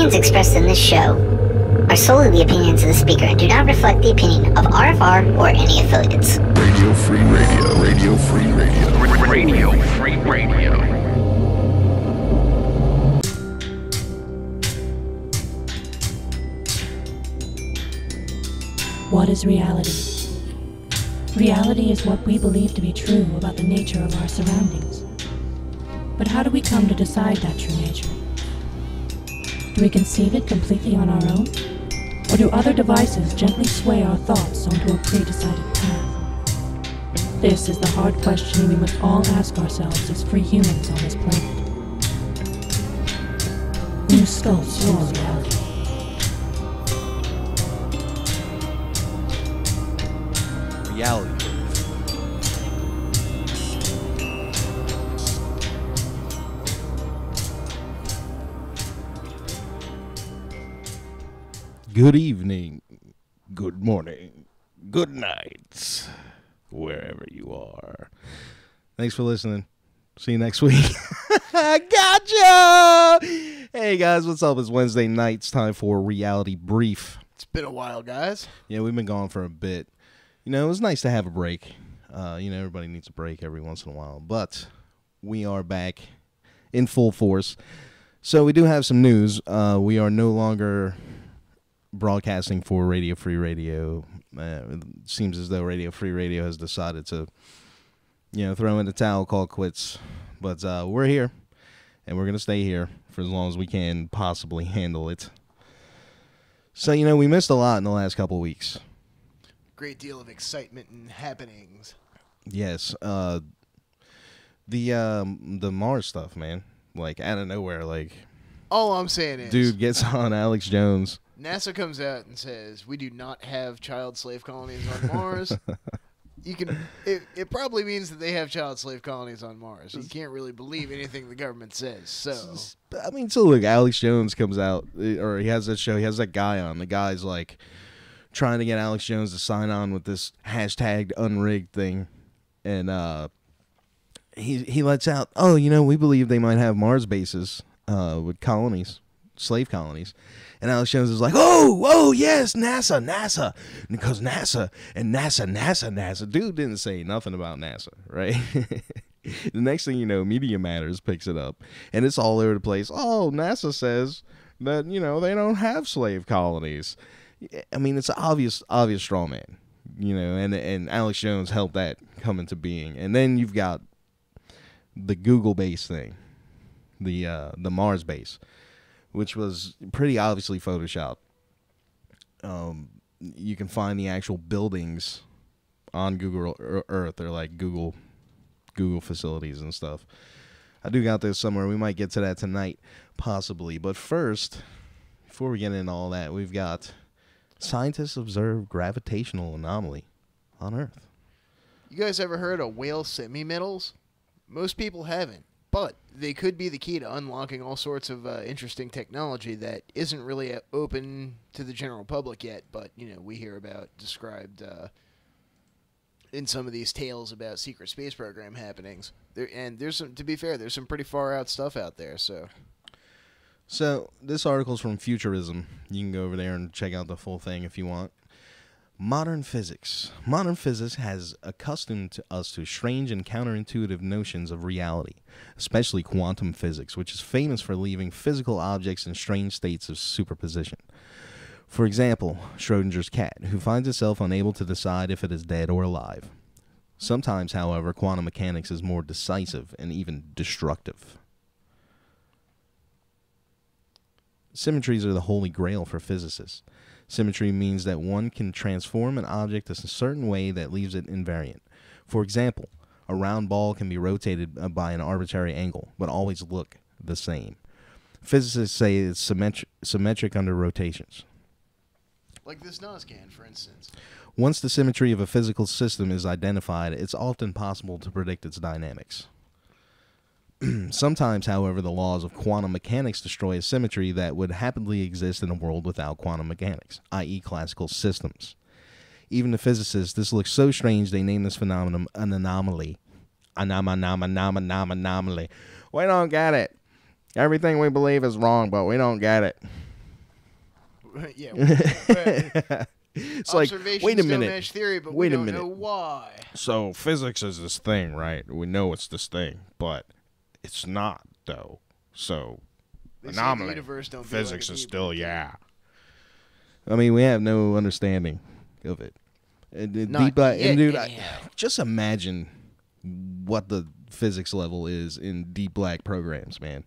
opinions expressed in this show are solely the opinions of the speaker and do not reflect the opinion of RFR or any affiliates. Radio Free Radio. Radio Free Radio. Radio Free Radio. What is reality? Reality is what we believe to be true about the nature of our surroundings. But how do we come to decide that true nature? Do we conceive it completely on our own? Or do other devices gently sway our thoughts onto a pre-decided path? This is the hard question we must all ask ourselves as free humans on this planet. Who sculpts your reality? Reality. Good evening, good morning, good night, wherever you are. Thanks for listening. See you next week. Gotcha! Hey guys, what's up? It's Wednesday night. It's time for Reality Brief. It's been a while, guys. Yeah, we've been gone for a bit. You know, it was nice to have a break. Everybody needs a break every once in a while. But we are back in full force. So we do have some news. We are no longer broadcasting for Radio Free Radio. It seems as though Radio Free Radio has decided to, throw in the towel, call it quits. But we're here, and we're going to stay here for as long as we can possibly handle it. So, we missed a lot in the last couple of weeks. Great deal of excitement and happenings. Yes. The Mars stuff, man. Like, out of nowhere, all I'm saying is, dude gets on Alex Jones. NASA comes out and says, we do not have child slave colonies on Mars. It probably means that they have child slave colonies on Mars. You can't really believe anything the government says. So look, Alex Jones comes out, or he has that show, he has that guy on. The guy's trying to get Alex Jones to sign on with this hashtag unrigged thing. And he lets out, we believe they might have Mars bases with colonies, slave colonies. And Alex Jones is like, oh, yes, NASA. Because NASA. Dude didn't say nothing about NASA, right? The next thing you know, Media Matters picks it up. And it's all over the place. Oh, NASA says that, they don't have slave colonies. I mean, it's an obvious straw man, and Alex Jones helped that come into being. And then you've got the Google base thing, the Mars base, which was pretty obviously photoshopped. You can find the actual buildings on Google Earth. They're like Google facilities and stuff. I do got this somewhere. We might get to that tonight, possibly. But first, before we get into all that, we've got scientists observe gravitational anomaly on Earth. You guys ever heard of whale semi-metals? Most people haven't, but they could be the key to unlocking all sorts of interesting technology that isn't really open to the general public yet, but, we hear about described in some of these tales about secret space program happenings. There's some, to be fair, there's some pretty far out stuff out there, so... So, this article's from Futurism. You can go over there and check out the full thing if you want. Modern physics. Modern physics has accustomed us to strange and counterintuitive notions of reality, especially quantum physics, which is famous for leaving physical objects in strange states of superposition. For example, Schrodinger's cat, who finds itself unable to decide if it is dead or alive. Sometimes, however, quantum mechanics is more decisive and even destructive. Symmetries are the holy grail for physicists. Symmetry means that one can transform an object in a certain way that leaves it invariant. For example, a round ball can be rotated by an arbitrary angle, but always look the same. Physicists say it's symmetric under rotations. Like this NOS can, for instance. Once the symmetry of a physical system is identified, it's often possible to predict its dynamics. Sometimes, however, the laws of quantum mechanics destroy a symmetry that would happily exist in a world without quantum mechanics, i.e. classical systems. Even to physicists, this looks so strange they name this phenomenon an anomaly. Anomaly. We don't get it. Everything we believe is wrong, but we don't get it. Yeah. It's like, Observations wait a don't minute. match theory, but Wait we a don't minute. know why. So physics is this thing, right? We know it's this thing, but it's not, though. So They say the anomaly. universe don't be Physics like a is deep still, routine. yeah. I mean, we have no understanding of it. Not yet, dude, anyhow. just imagine what the physics level is in deep black programs, man.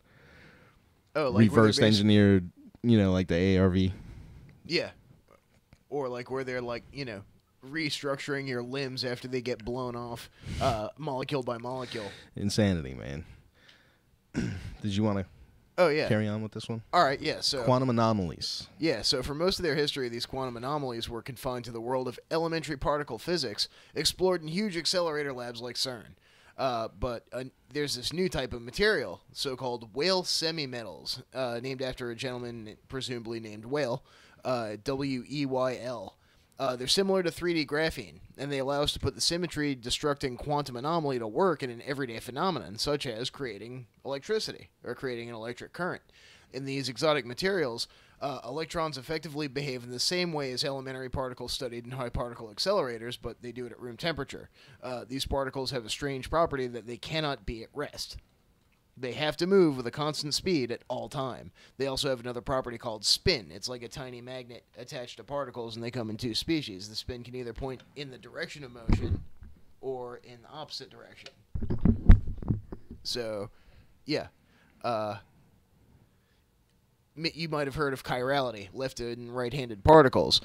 Oh, like where they're Reverse engineered, like the ARV. Yeah. Or like where they're like, restructuring your limbs after they get blown off molecule by molecule. Insanity, man. Did you want to Oh, yeah. carry on with this one? All right, yeah. So Quantum anomalies. Yeah, so for most of their history, these quantum anomalies were confined to the world of elementary particle physics, explored in huge accelerator labs like CERN. But there's this new type of material, so-called whale semi-metals, named after a gentleman presumably named Whale, W-E-Y-L. They're similar to 3D graphene, and they allow us to put the symmetry-destructing quantum anomaly to work in an everyday phenomenon, such as creating electricity, or creating an electric current. In these exotic materials, electrons effectively behave in the same way as elementary particles studied in high particle accelerators, but they do it at room temperature. These particles have a strange property that they cannot be at rest. They have to move with a constant speed at all time. They also have another property called spin. It's like a tiny magnet attached to particles, and they come in two species. The spin can either point in the direction of motion or in the opposite direction. So, yeah. You might have heard of chirality, left and right-handed particles.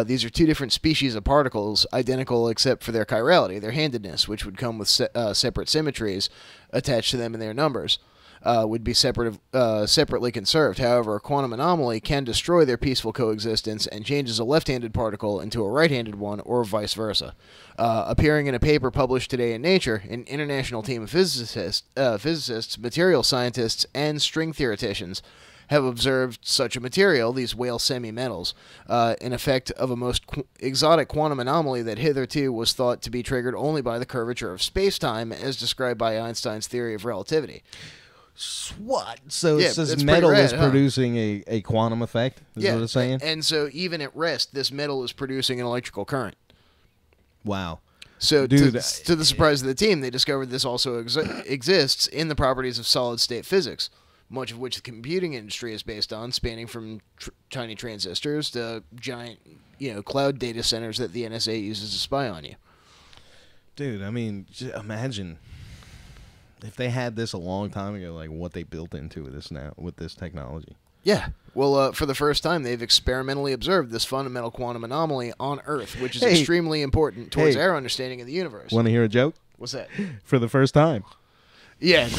These are two different species of particles, identical except for their chirality, their handedness, which would come with separate symmetries attached to them in their numbers, would be separately conserved. However, a quantum anomaly can destroy their peaceful coexistence and changes a left-handed particle into a right-handed one, or vice versa. Appearing in a paper published today in Nature, an international team of physicists, material scientists, and string theoreticians have observed such a material, these whale semi-metals, an effect of a most exotic quantum anomaly that hitherto was thought to be triggered only by the curvature of space-time, as described by Einstein's theory of relativity. What? So Yeah, it says it's metal pretty is rad, huh? producing a quantum effect? Is what it's saying? And so even at rest, this metal is producing an electrical current. Wow. So Dude, to the surprise of the team, they discovered this also exists in the properties of solid-state physics, much of which the computing industry is based on, spanning from tiny transistors to giant, cloud data centers that the NSA uses to spy on you. Dude, I mean, just imagine if they had this a long time ago, like what they built into this now with this technology. Yeah. Well, for the first time, they've experimentally observed this fundamental quantum anomaly on Earth, which is extremely important towards our understanding of the universe. Want to hear a joke? What's that? For the first time. Yeah,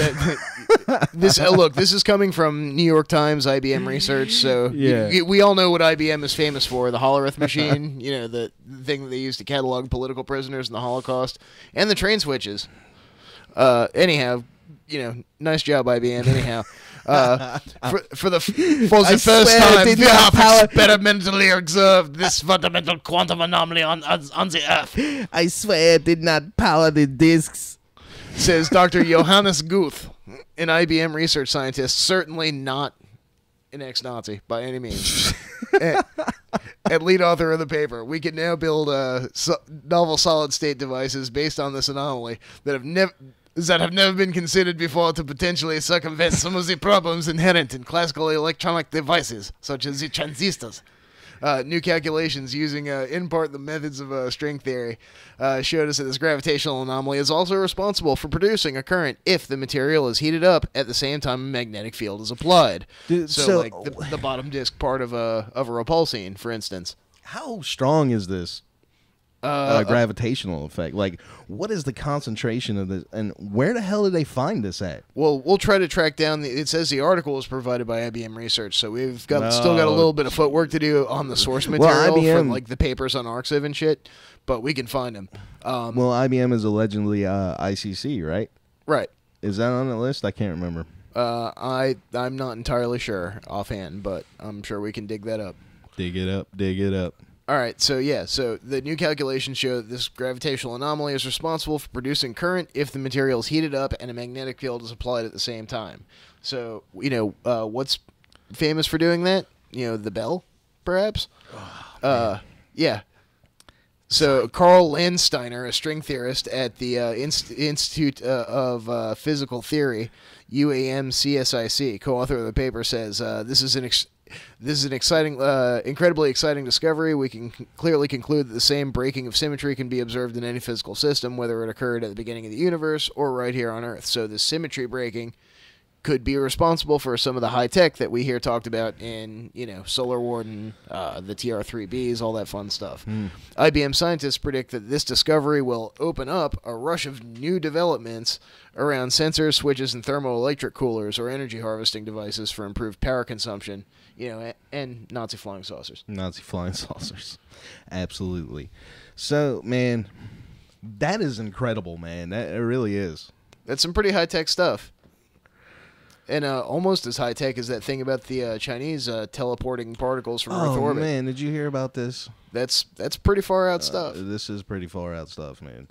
this is coming from New York Times, IBM research. So Yeah. we all know what IBM is famous for: the Hollerith machine, the thing that they used to catalog political prisoners in the Holocaust, and the train switches. Anyhow, nice job, IBM. Anyhow, for the first time, we have experimentally observed this fundamental quantum anomaly on the Earth. I swear it did not power the discs. Says Dr. Johannes Guth, an IBM research scientist, certainly not an ex-Nazi by any means, and lead author of the paper. We can now build novel solid-state devices based on this anomaly that have never been considered before to potentially circumvent some of the problems inherent in classical electronic devices, such as the transistors. New calculations using, in part, the methods of string theory showed us that this gravitational anomaly is also responsible for producing a current if the material is heated up at the same time a magnetic field is applied. Dude, so like the bottom disk part of a repulsine, for instance. How strong is this gravitational effect? Like, what is the concentration of this, and where the hell did they find this at? Well, we'll try to track down. It says the article is provided by IBM Research, so we've still got a little bit of footwork to do on the source material from like the papers on Arxiv and shit, but we can find them. Well, IBM is allegedly ICC, right? Right. Is that on the list? I can't remember. I'm not entirely sure offhand, but I'm sure we can dig that up. Dig it up. Dig it up. All right, so the new calculations show that this gravitational anomaly is responsible for producing current if the material is heated up and a magnetic field is applied at the same time. So, what's famous for doing that? The bell? perhaps. Yeah. So Carl Landsteiner, a string theorist at the Institute of Physical Theory, UAM-CSIC, co-author of the paper, says this is an exciting, incredibly exciting discovery. We can clearly conclude that the same breaking of symmetry can be observed in any physical system, whether it occurred at the beginning of the universe or right here on Earth. So the symmetry breaking could be responsible for some of the high tech that we hear talked about in, Solar Warden, the TR-3Bs, all that fun stuff. IBM scientists predict that this discovery will open up a rush of new developments around sensors, switches, and thermoelectric coolers or energy harvesting devices for improved power consumption, and Nazi flying saucers. Nazi flying saucers. Absolutely. So, man, that is incredible, man. That it really is. That's some pretty high tech stuff. And almost as high-tech as that thing about the Chinese teleporting particles from Earth orbit. Oh, man, did you hear about this? That's pretty far-out stuff. This is pretty far-out stuff, man.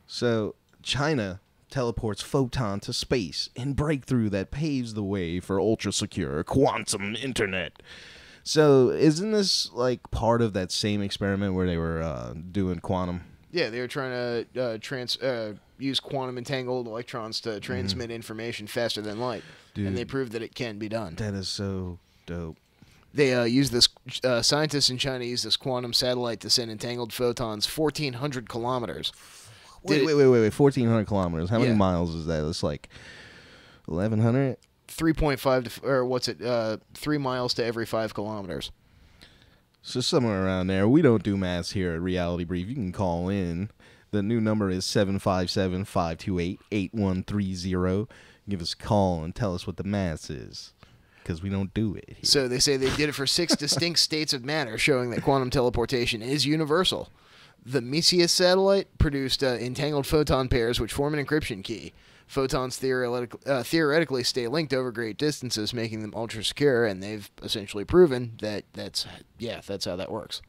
So, China teleports photon to space in breakthrough that paves the way for ultra-secure quantum internet. So, isn't this, like, part of that same experiment where they were doing quantum? Yeah, they were trying to use quantum entangled electrons to transmit information faster than light. Dude, and they proved that it can be done. That is so dope. They use this. Scientists in China use this quantum satellite to send entangled photons 1,400 kilometers. Wait, 1,400 kilometers. How many Yeah. miles is that? It's like 1,100? 3.5 to, or what's it? 3 miles to every 5 kilometers. So somewhere around there. We don't do maths here at Reality Brief. You can call in. The new number is 757-528-8130. Give us a call and tell us what the maths is, because we don't do it here. So they say they did it for 6 distinct states of matter, showing that quantum teleportation is universal. The Messias satellite produced entangled photon pairs which form an encryption key. Photons theoretically stay linked over great distances, making them ultra secure, and they've essentially proven that that's how that works.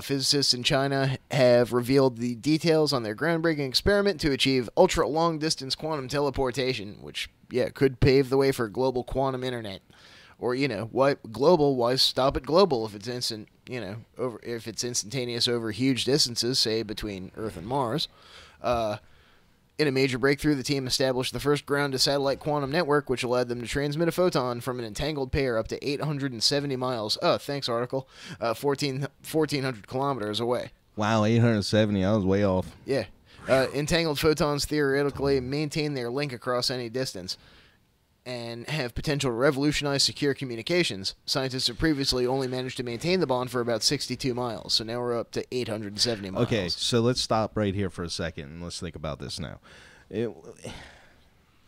Physicists in China have revealed the details on their groundbreaking experiment to achieve ultra-long-distance quantum teleportation, which, could pave the way for global quantum internet. Or, what global? Why stop at global if it's instant? If it's instantaneous over huge distances, say between Earth and Mars. In a major breakthrough, the team established the first ground-to-satellite quantum network, which allowed them to transmit a photon from an entangled pair up to 870 miles. Oh, thanks, article. 1,400 kilometers away. Wow, 870. I was way off. Yeah. Entangled photons theoretically maintain their link across any distance and have potential to revolutionize secure communications. Scientists have previously only managed to maintain the bond for about 62 miles, so now we're up to 870 miles. Okay, so let's stop right here for a second and let's think about this now. The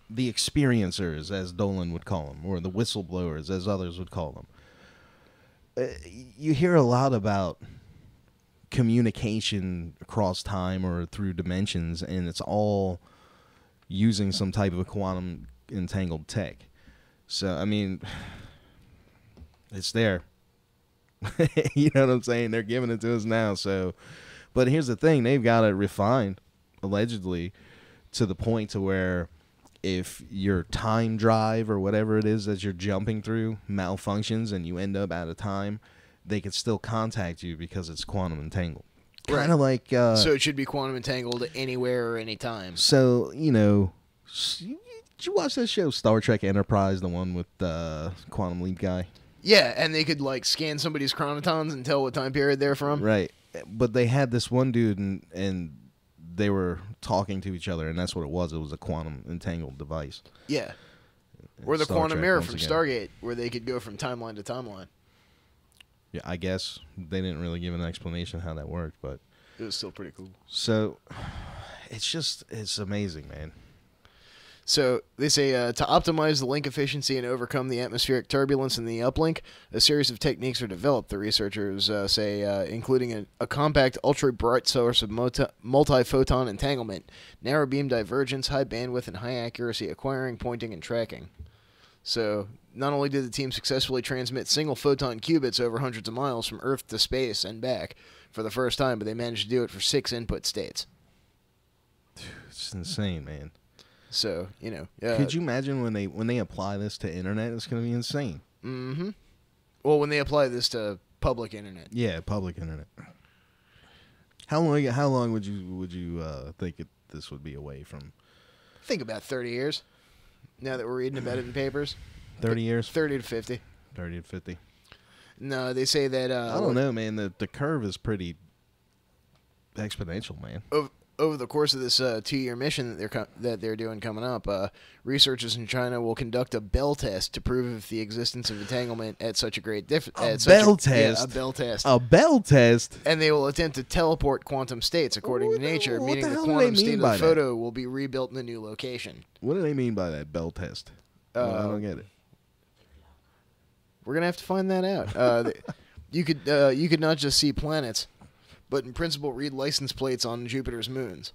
experiencers, as Dolan would call them, or the whistleblowers, as others would call them. You hear a lot about communication across time or through dimensions, and it's all using some type of a quantum entangled tech. So, I mean, it's there. You know what I'm saying? They're giving it to us now. So, but here's the thing. They've got it refined, allegedly, to the point to where if your time drive or whatever it is that you're jumping through malfunctions and you end up out of time, they can still contact you because it's quantum entangled. Right. Kind of like... so it should be quantum entangled anywhere or anytime. So, did you watch that show, Star Trek Enterprise, the one with the Quantum Leap guy? Yeah, and they could, scan somebody's chronotons and tell what time period they're from. Right. But they had this one dude, and they were talking to each other, and that's what it was. It was a quantum entangled device. Yeah. Or the Star quantum Trek mirror once from again. Stargate, where they could go from timeline to timeline. Yeah, I guess they didn't really give an explanation how that worked, but... It was still pretty cool. So, it's amazing, man. So they say to optimize the link efficiency and overcome the atmospheric turbulence in the uplink, a series of techniques are developed, the researchers say, including a compact, ultra-bright source of multi-photon entanglement, narrow beam divergence, high bandwidth, and high accuracy acquiring, pointing, and tracking. So not only did the team successfully transmit single photon qubits over hundreds of miles from Earth to space and back for the first time, but they managed to do it for 6 input states. It's insane, man. So, could you imagine when they apply this to internet? It's going to be insane. Mm-hmm. Well, when they apply this to public internet. Yeah, public internet. How long would you think this would be away from? I think about 30 years. Now that we're reading about it in papers. 30 years? 30 to 50. 30 to 50. No, they say that... I don't know, man. The curve is pretty exponential, man. Over the course of this 2-year mission that they're doing coming up, researchers in China will conduct a Bell test to prove if the existence of entanglement at such a great difference. A Bell test? Yeah, a Bell test. A Bell test? And they will attempt to teleport quantum states according to nature, what meaning the the hell do quantum they mean state by of the that? photo will be rebuilt in a new location. What do they mean by that Bell test? I don't get it. We're gonna have to find that out. You could not just see planets, but in principle read license plates on Jupiter's moons.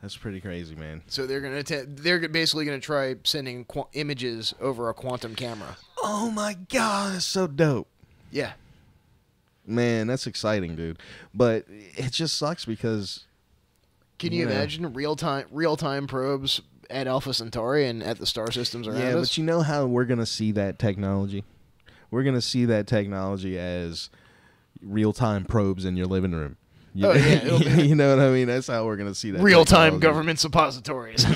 That's pretty crazy, man. So they're basically gonna try sending images over a quantum camera. Oh my God, that's so dope. Yeah. Man, that's exciting, dude. But it just sucks because... Can you imagine real time probes at Alpha Centauri and at the star systems around us? Yeah, but you know how we're going to see that technology? We're going to see that technology as real-time probes in your living room. You, you know what I mean? That's how we're going to see that. Real-time government suppositories. I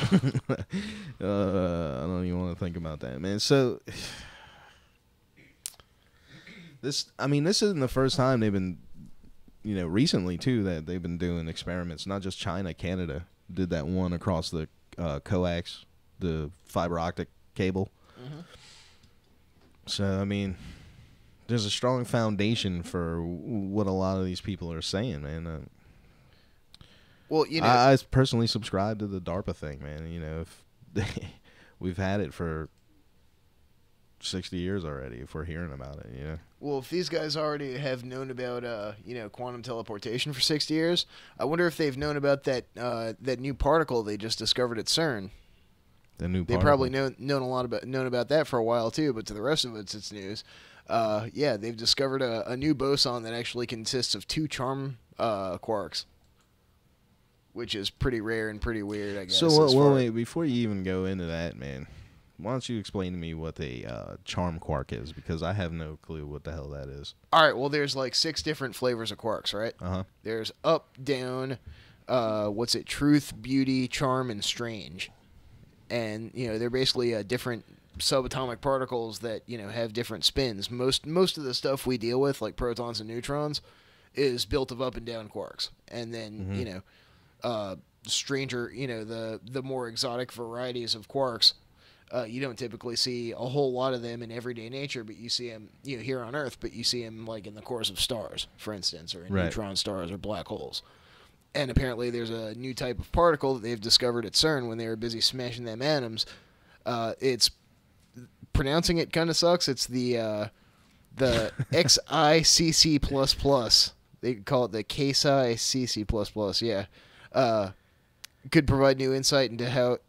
don't even want to think about that, man. So... This isn't the first time they've been, recently too, that they've been doing experiments. Not just China, Canada did that one across the coax, the fiber optic cable. Mm-hmm. So, there's a strong foundation for what a lot of these people are saying, man. Well, I personally subscribe to the DARPA thing, man. If we've had it for 60 years already, if we're hearing about it, Well, if these guys already have known about, quantum teleportation for 60 years, I wonder if they've known about that new particle they just discovered at CERN. They probably known about that for a while too, but to the rest of it's news. They've discovered a new boson that actually consists of 2 charm quarks, which is pretty rare and pretty weird, I guess. So, wait, before you even go into that, man, why don't you explain to me what a charm quark is? Because I have no clue what the hell that is. All right, well, there's like 6 different flavors of quarks, right? Uh-huh. There's up, down, truth, beauty, charm, and strange. And, they're basically different subatomic particles that, have different spins. Most of the stuff we deal with, like protons and neutrons, is built of up and down quarks. And then, stranger, the more exotic varieties of quarks, you don't typically see a whole lot of them in everyday nature, but you see them, here on Earth, but you see them like in the cores of stars, for instance, or in neutron stars or black holes. And apparently there's a new type of particle that they've discovered at CERN when they were busy smashing them atoms. It's pronouncing it kind of sucks. It's the XICC++. They call it the KSI-CC++. Yeah. Could provide new insight into how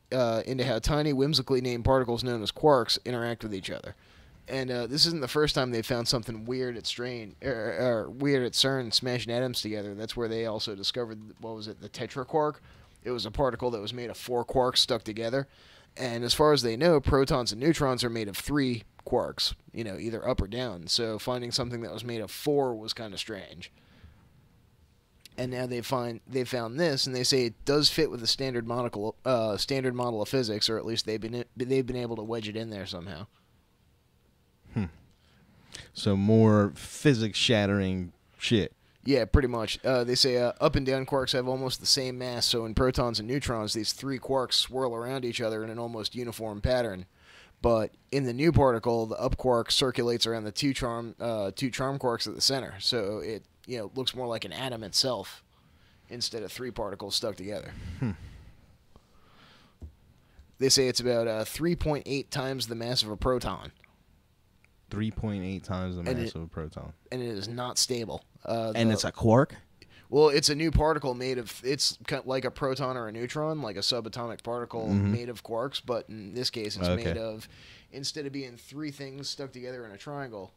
tiny, whimsically named particles known as quarks interact with each other. And this isn't the first time they found something weird at weird at CERN smashing atoms together. That's where they also discovered, the tetraquark. It was a particle that was made of 4 quarks stuck together. And as far as they know, protons and neutrons are made of 3 quarks, either up or down. So finding something that was made of 4 was kind of strange. And now they found this, and they say it does fit with the standard model of physics, or at least they've been able to wedge it in there somehow. So more physics-shattering shit. Yeah, pretty much. They say up and down quarks have almost the same mass, so in protons and neutrons, these 3 quarks swirl around each other in an almost uniform pattern. But in the new particle, the up quark circulates around the 2 charm quarks at the center, so it looks more like an atom itself instead of 3 particles stuck together. They say it's about 3.8 times the mass of a proton. 3.8 times the mass of a proton. And it is not stable. And it's a quark? Well, it's a new particle made of, it's kind of like a proton or a neutron, like a subatomic particle made of quarks, but in this case it's made of, instead of being 3 things stuck together in a triangle,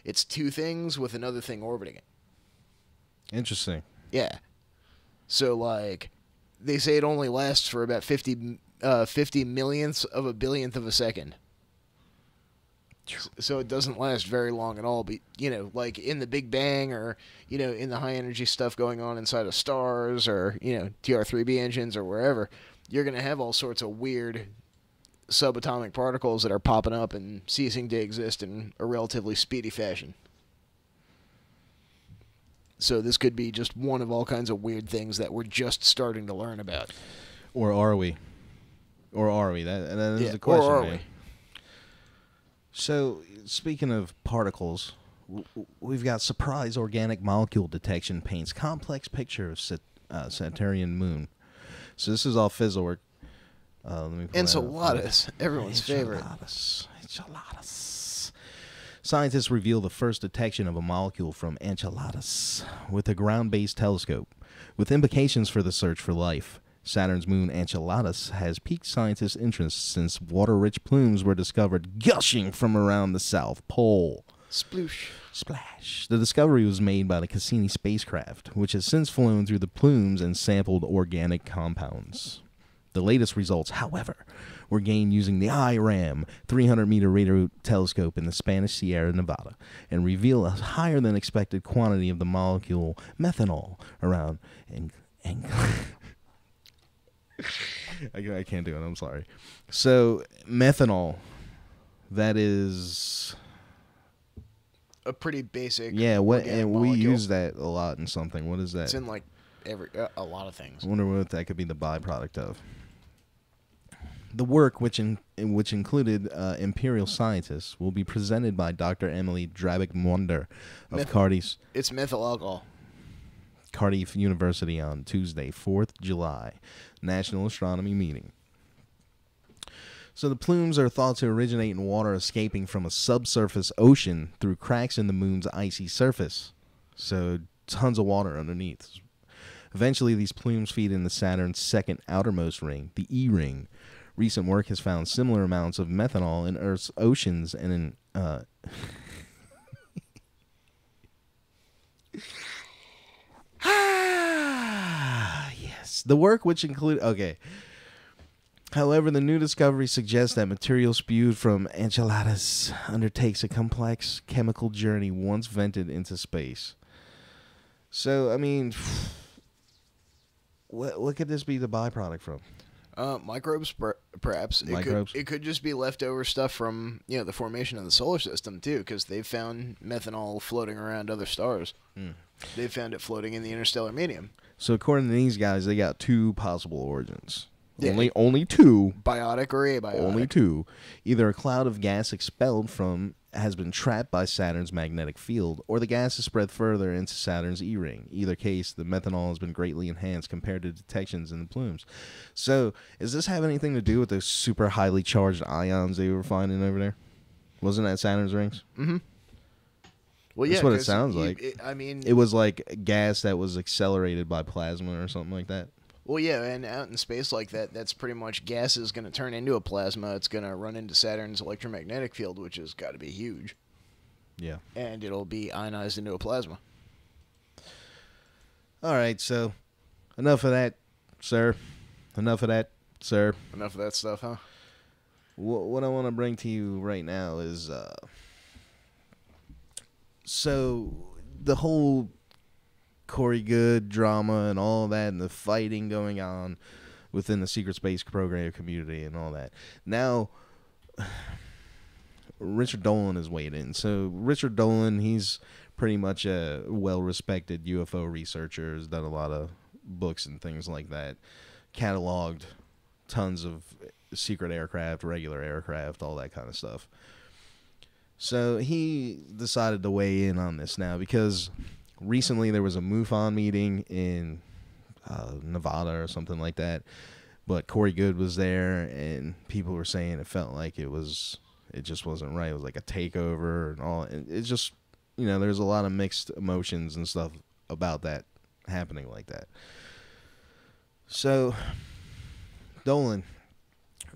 it's 2 things with another thing orbiting it. Interesting. Yeah. So, they say it only lasts for about 50 millionths of a billionth of a second. So it doesn't last very long at all. But, like in the Big Bang or, in the high energy stuff going on inside of stars or, TR-3B engines or wherever, you're going to have all sorts of weird subatomic particles that are popping up and ceasing to exist in a relatively speedy fashion. So this could be just one of all kinds of weird things that we're just starting to learn about. Or are we? That is the question, or are man. we? So, speaking of particles, we've got surprise organic molecule detection paints complex picture of Saturnian moon. So this is all fizzle work. Let me pull that up. Enchiladas, everyone's favorite. Enchiladas. Scientists reveal the first detection of a molecule from enchiladas with a ground-based telescope, with implications for the search for life. Saturn's moon Enceladus has piqued scientists' interest since water-rich plumes were discovered gushing from around the South Pole. Sploosh. Splash. The discovery was made by the Cassini spacecraft, which has since flown through the plumes and sampled organic compounds. The latest results, however, were gained using the IRAM 300-meter radio telescope in the Spanish Sierra Nevada and reveal a higher-than-expected quantity of the molecule methanol around I can't do it. I'm sorry. So, methanol, that is A pretty basic. yeah. What organic and we molecule. use that a lot in something. What is that? It's in like a lot of things. I wonder what that could be the byproduct of. The work, which included imperial scientists, will be presented by Dr. Emily Drabik-Munder of It's methyl alcohol. Cardiff University on Tuesday, 4th July, National Astronomy Meeting. So the plumes are thought to originate in water escaping from a subsurface ocean through cracks in the moon's icy surface. So tons of water underneath. Eventually, these plumes feed into Saturn's second outermost ring, the E ring. Recent work has found similar amounts of methanol in Earth's oceans and in yes. The work, which include However, the new discovery suggests that material spewed from enchiladas undertakes a complex chemical journey once vented into space. So, I mean, what could this be the byproduct from? Microbes, perhaps. Microbes? It could just be leftover stuff from the formation of the solar system too, because they've found methanol floating around other stars. They've found it floating in the interstellar medium. So, according to these guys, they got two possible origins. Yeah. Only two. Biotic or abiotic. Only two. Either a cloud of gas expelled from has been trapped by Saturn's magnetic field, or the gas is spread further into Saturn's E-ring. Either case, the methanol has been greatly enhanced compared to detections in the plumes. So, does this have anything to do with those super highly charged ions they were finding over there? Wasn't that Saturn's rings? Mm-hmm. Well, That's yeah, what it 'cause sounds like. It was like gas that was accelerated by plasma or something like that. well, yeah, and out in space like that, that's pretty much gas is going to turn into a plasma. It's going to run into Saturn's electromagnetic field, which has got to be huge. Yeah. And it'll be ionized into a plasma. All right, so enough of that, sir. Enough of that, sir. Enough of that stuff, huh? What I want to bring to you right now is, so the whole Corey Good drama and all that, and the fighting going on within the secret space program community and all that. Now, Richard Dolan has weighed in. So Richard Dolan, he's pretty much a well-respected UFO researcher. Has done a lot of books and things like that. Cataloged tons of secret aircraft, regular aircraft, all that kind of stuff. So he decided to weigh in on this now because recently there was a MUFON meeting in Nevada or something like that, but Corey Good was there, and people were saying it felt like it just wasn't right. It was like a takeover and all. And it's just, there's a lot of mixed emotions and stuff about that happening like that. So Dolan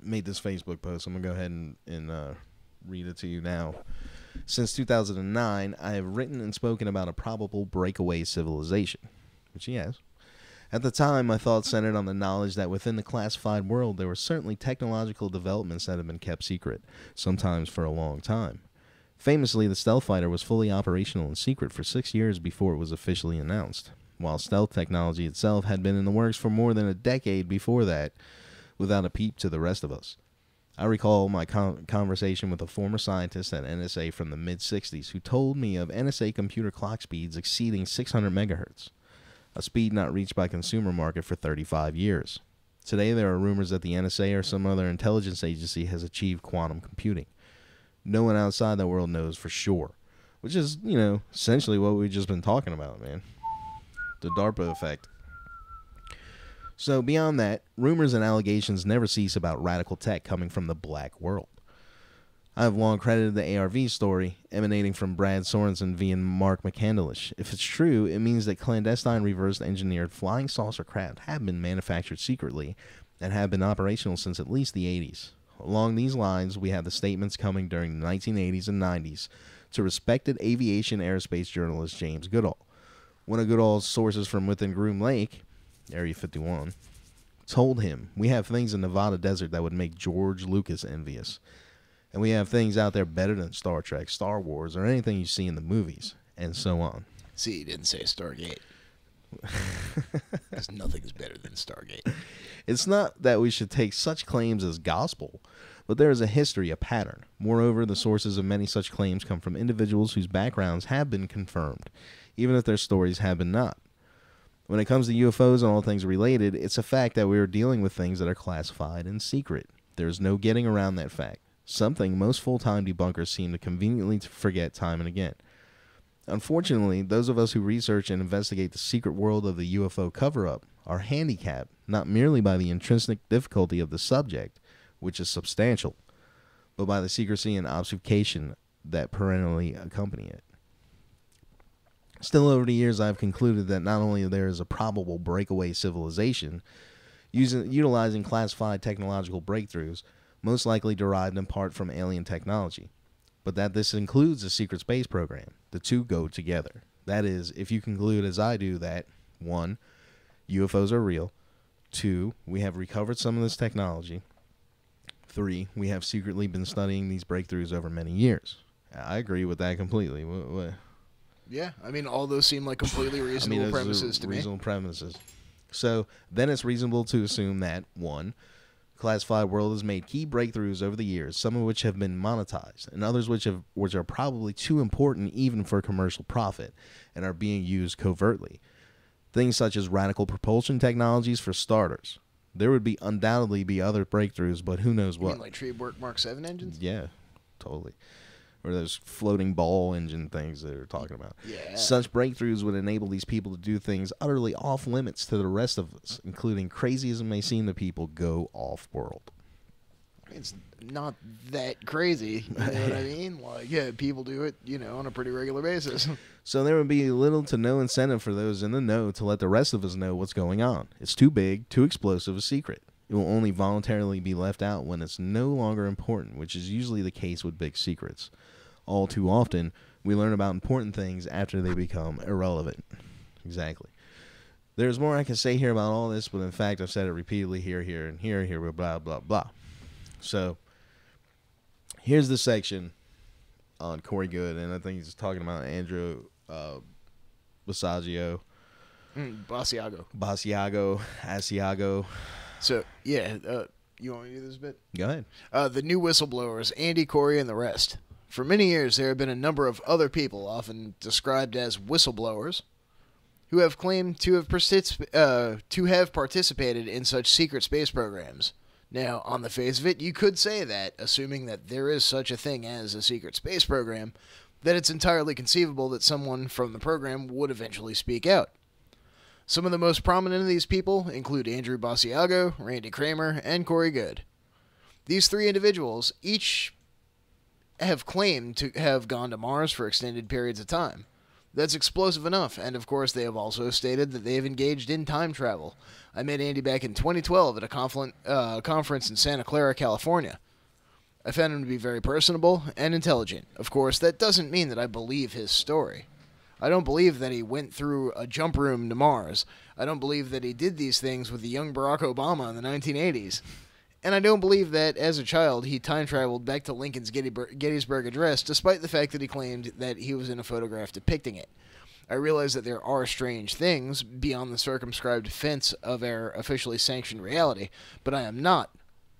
made this Facebook post. I'm gonna go ahead and read it to you now. Since 2009, I have written and spoken about a probable breakaway civilization, which he has. At the time, my thoughts centered on the knowledge that within the classified world, there were certainly technological developments that have been kept secret, sometimes for a long time. Famously, the stealth fighter was fully operational in secret for 6 years before it was officially announced, while stealth technology itself had been in the works for more than a decade before that, without a peep to the rest of us. I recall my conversation with a former scientist at NSA from the mid-60s who told me of NSA computer clock speeds exceeding 600 megahertz, a speed not reached by consumer market for 35 years. Today, there are rumors that the NSA or some other intelligence agency has achieved quantum computing. No one outside that world knows for sure, which is, essentially what we've just been talking about, man. The DARPA effect. So beyond that, rumors and allegations never cease about radical tech coming from the black world. I have long credited the ARV story emanating from Brad Sorensen via Mark McCandlish. If it's true, it means that clandestine reverse-engineered flying saucer craft have been manufactured secretly and have been operational since at least the 80s. Along these lines, we have the statements coming during the 1980s and 90s to respected aviation aerospace journalist James Goodall. One of Goodall's sources from within Groom Lake, Area 51, told him, "We have things in Nevada desert that would make George Lucas envious. And we have things out there better than Star Trek, Star Wars, or anything you see in the movies," and so on. See, he didn't say Stargate. Because nothing's better than Stargate. It's not that we should take such claims as gospel, but there is a history, a pattern. Moreover, the sources of many such claims come from individuals whose backgrounds have been confirmed, even if their stories have been not. When it comes to UFOs and all things related, it's a fact that we are dealing with things that are classified and secret. There is no getting around that fact, something most full-time debunkers seem to conveniently forget time and again. Unfortunately, those of us who research and investigate the secret world of the UFO cover-up are handicapped not merely by the intrinsic difficulty of the subject, which is substantial, but by the secrecy and obfuscation that perennially accompany it. Still, over the years, I've concluded that not only there is a probable breakaway civilization utilizing classified technological breakthroughs, most likely derived in part from alien technology, but that this includes a secret space program. The two go together. That is, if you conclude as I do that, 1, UFOs are real, 2, we have recovered some of this technology, 3, we have secretly been studying these breakthroughs over many years. I agree with that completely. Yeah, I mean, all those seem like completely reasonable premises to me. Reasonable premises. So then it's reasonable to assume that, 1, classified world has made key breakthroughs over the years, some of which have been monetized, and others which are probably too important even for commercial profit, and are being used covertly. Things such as radical propulsion technologies for starters. There would undoubtedly be other breakthroughs, but who knows what. You mean like Treework Mark 7 engines? Yeah, totally. Or those floating ball engine things that they're talking about. Yeah. Such breakthroughs would enable these people to do things utterly off limits to the rest of us, including, crazy as it may seem to people, go off world. It's not that crazy, you know what I mean? Like, yeah, people do it, on a pretty regular basis. So there would be little to no incentive for those in the know to let the rest of us know what's going on. It's too big, too explosive a secret. It will only voluntarily be left out when it's no longer important, which is usually the case with big secrets. All too often, we learn about important things after they become irrelevant. Exactly. There's more I can say here about all this, but in fact, I've said it repeatedly here, and here, blah, blah, blah. So, here's the section on Corey Good, and I think he's talking about Andrew Basiago. Asiago. So, yeah, you want me to do this bit? Go ahead. The new whistleblowers, Andy, Corey, and the rest. For many years, there have been a number of other people, often described as whistleblowers, who have claimed to have participated in such secret space programs. Now, on the face of it, you could say that, assuming that there is such a thing as a secret space program, that it's entirely conceivable that someone from the program would eventually speak out. Some of the most prominent of these people include Andrew Basiago, Randy Kramer, and Corey Good. These three individuals each have claimed to have gone to Mars for extended periods of time. That's explosive enough, and of course they have also stated that they have engaged in time travel. I met Andy back in 2012 at a conference in Santa Clara, California. I found him to be very personable and intelligent. Of course, that doesn't mean that I believe his story. I don't believe that he went through a jump room to Mars. I don't believe that he did these things with the young Barack Obama in the 1980s. And I don't believe that, as a child, he time-traveled back to Lincoln's Gettysburg Address, despite the fact that he claimed that he was in a photograph depicting it. I realize that there are strange things beyond the circumscribed fence of our officially sanctioned reality, but I am not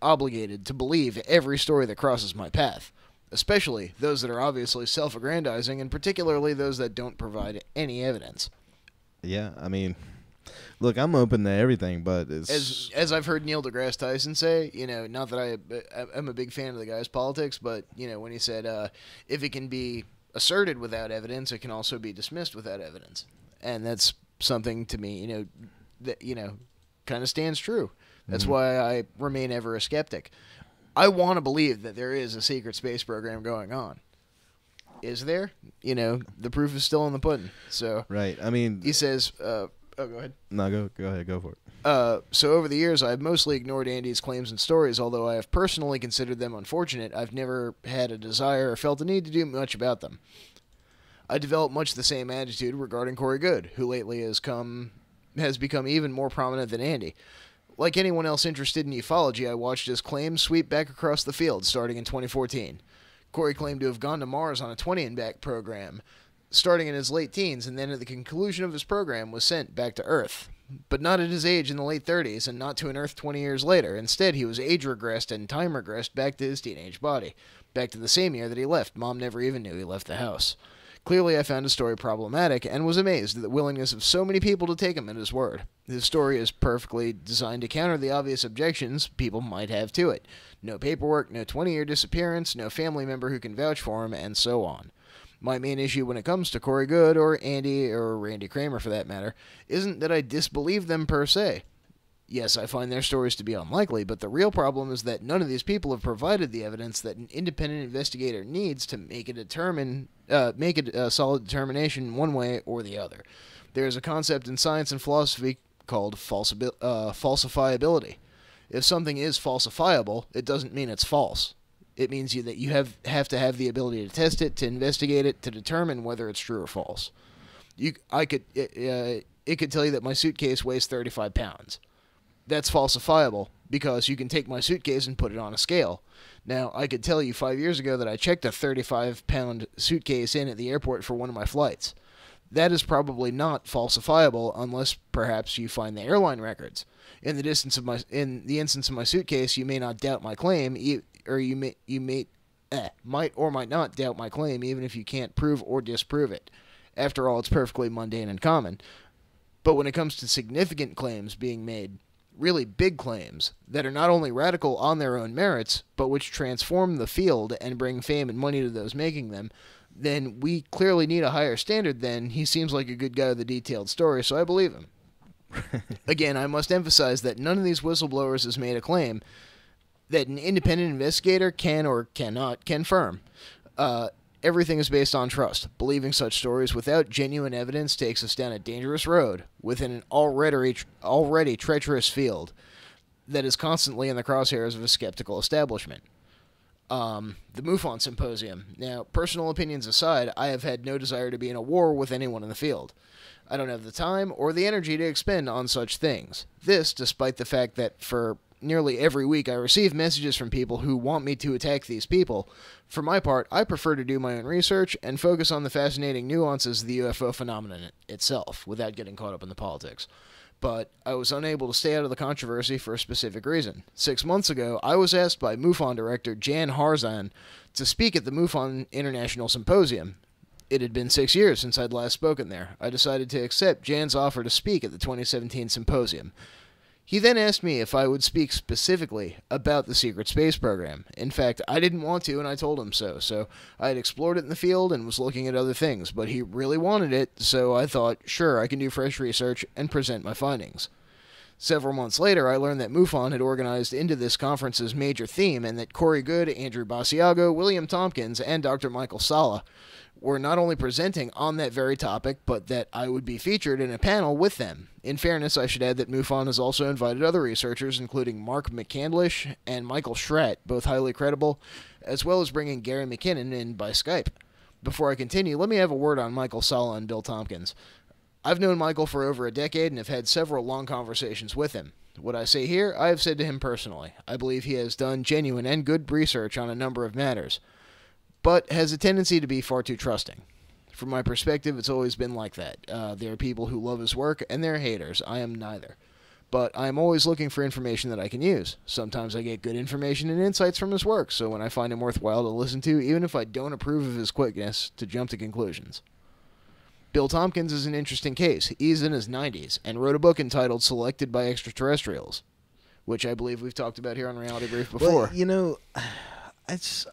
obligated to believe every story that crosses my path, especially those that are obviously self-aggrandizing, and particularly those that don't provide any evidence. Yeah, I mean, look, I'm open to everything, but it's... As I've heard Neil deGrasse Tyson say, not that I'm a big fan of the guy's politics, but, when he said, if it can be asserted without evidence, it can also be dismissed without evidence. And that's something to me, that, kind of stands true. That's why I remain ever a skeptic. I want to believe that there is a secret space program going on. Is there? The proof is still in the pudding. So right. I mean, he says, go ahead. No, go ahead. Go for it. So over the years, I've mostly ignored Andy's claims and stories, although I have personally considered them unfortunate. I've never had a desire or felt a need to do much about them. I developed much the same attitude regarding Corey Goode, who lately has become even more prominent than Andy. Like anyone else interested in ufology, I watched his claims sweep back across the field, starting in 2014. Corey claimed to have gone to Mars on a 20-and-back program, starting in his late teens, and then at the conclusion of his program was sent back to Earth. But not at his age in the late 30s, and not to an Earth 20 years later. Instead, he was age-regressed and time-regressed back to his teenage body, back to the same year that he left. Mom never even knew he left the house. Clearly, I found his story problematic, and was amazed at the willingness of so many people to take him at his word. His story is perfectly designed to counter the obvious objections people might have to it. No paperwork, no 20-year disappearance, no family member who can vouch for him, and so on. My main issue when it comes to Corey Goode, or Andy, or Randy Kramer for that matter, isn't that I disbelieve them per se. Yes, I find their stories to be unlikely, but the real problem is that none of these people have provided the evidence that an independent investigator needs to make a solid determination one way or the other. There is a concept in science and philosophy called falsifiability. If something is falsifiable, it doesn't mean it's false. It means that you have to have the ability to test it, to investigate it, to determine whether it's true or false. It could tell you that my suitcase weighs 35 pounds. That's falsifiable because you can take my suitcase and put it on a scale. Now, I could tell you 5 years ago that I checked a 35-pound suitcase in at the airport for one of my flights. That is probably not falsifiable unless perhaps you find the airline records. In the instance of my suitcase, you may not doubt my claim, or you might or might not doubt my claim, even if you can't prove or disprove it. After all, it's perfectly mundane and common. But when it comes to significant claims being made, really big claims that are not only radical on their own merits, but which transform the field and bring fame and money to those making them, then we clearly need a higher standard than he seems like a good guy with a detailed story, so I believe him. Again, I must emphasize that none of these whistleblowers has made a claim that an independent investigator can or cannot confirm. Everything is based on trust. Believing such stories without genuine evidence takes us down a dangerous road within an already treacherous field that is constantly in the crosshairs of a skeptical establishment. The MUFON Symposium. Now, personal opinions aside, I have had no desire to be in a war with anyone in the field. I don't have the time or the energy to expend on such things. This, despite the fact that for nearly every week I receive messages from people who want me to attack these people. For my part, I prefer to do my own research and focus on the fascinating nuances of the UFO phenomenon itself, without getting caught up in the politics. But I was unable to stay out of the controversy for a specific reason. 6 months ago, I was asked by MUFON director Jan Harzan to speak at the MUFON International Symposium. It had been 6 years since I'd last spoken there. I decided to accept Jan's offer to speak at the 2017 symposium. He then asked me if I would speak specifically about the secret space program. In fact, I didn't want to, and I told him so I had explored it in the field and was looking at other things, but he really wanted it, so I thought, sure, I can do fresh research and present my findings. Several months later, I learned that MUFON had organized into this conference's major theme, and that Corey Goode, Andrew Basiago, William Tompkins, and Dr. Michael Salla were not only presenting on that very topic, but that I would be featured in a panel with them. In fairness, I should add that MUFON has also invited other researchers, including Mark McCandlish and Michael Schratt, both highly credible, as well as bringing Gary McKinnon in by Skype. Before I continue, let me have a word on Michael Salla and Bill Tompkins. I've known Michael for over a decade and have had several long conversations with him. What I say here, I have said to him personally. I believe he has done genuine and good research on a number of matters, but has a tendency to be far too trusting. From my perspective, it's always been like that. There are people who love his work, and there are haters. I am neither. But I am always looking for information that I can use. Sometimes I get good information and insights from his work, so when I find him worthwhile to listen to, even if I don't approve of his quickness to jump to conclusions. Bill Tompkins is an interesting case. He's in his 90s, and wrote a book entitled Selected by Extraterrestrials, which I believe we've talked about here on Reality Brief before. Well, it's...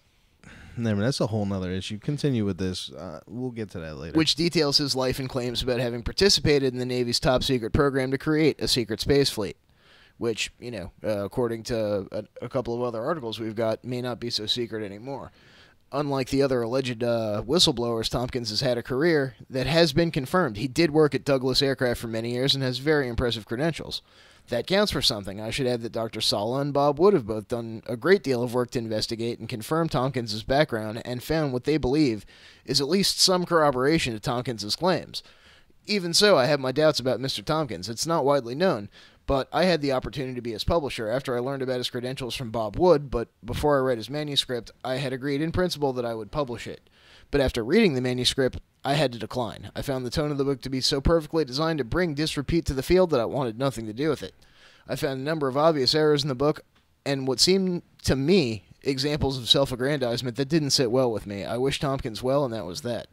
Never, that's a whole nother issue. Continue with this. We'll get to that later. Which details his life and claims about having participated in the Navy's top-secret program to create a secret space fleet, which, according to a couple of other articles we've got, may not be so secret anymore. Unlike the other alleged whistleblowers, Tompkins has had a career that has been confirmed. He did work at Douglas Aircraft for many years and has very impressive credentials. That counts for something. I should add that Dr. Sala and Bob Wood have both done a great deal of work to investigate and confirm Tompkins' background and found what they believe is at least some corroboration to Tompkins' claims. Even so, I have my doubts about Mr. Tompkins. It's not widely known, but I had the opportunity to be his publisher after I learned about his credentials from Bob Wood, but before I read his manuscript, I had agreed in principle that I would publish it. But after reading the manuscript, I had to decline. I found the tone of the book to be so perfectly designed to bring disrepute to the field that I wanted nothing to do with it. I found a number of obvious errors in the book, and what seemed to me examples of self-aggrandizement that didn't sit well with me. I wish Tompkins well, and that was that.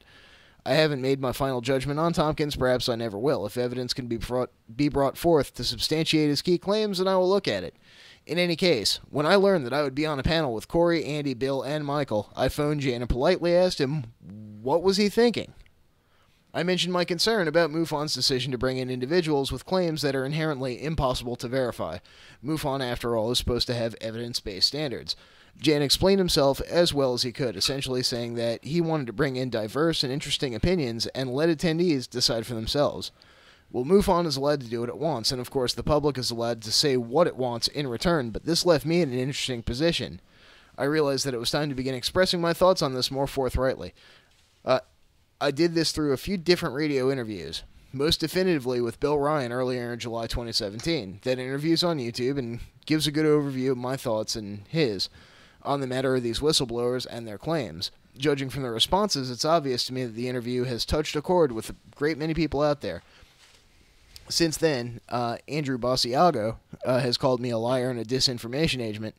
I haven't made my final judgment on Tompkins, perhaps I never will. If evidence can be brought forth to substantiate his key claims, then I will look at it. In any case, when I learned that I would be on a panel with Corey, Andy, Bill, and Michael, I phoned Jan and politely asked him what was he thinking. I mentioned my concern about MUFON's decision to bring in individuals with claims that are inherently impossible to verify. MUFON, after all, is supposed to have evidence-based standards. Jan explained himself as well as he could, essentially saying that he wanted to bring in diverse and interesting opinions and let attendees decide for themselves. Well, MUFON is allowed to do what it wants, and of course the public is allowed to say what it wants in return, but this left me in an interesting position. I realized that it was time to begin expressing my thoughts on this more forthrightly. I did this through a few different radio interviews, most definitively with Bill Ryan earlier in July 2017. That interview's on YouTube and gives a good overview of my thoughts and his on the matter of these whistleblowers and their claims. Judging from the responses, it's obvious to me that the interview has touched a chord with a great many people out there. Since then, Andrew Basiago has called me a liar and a disinformation agent,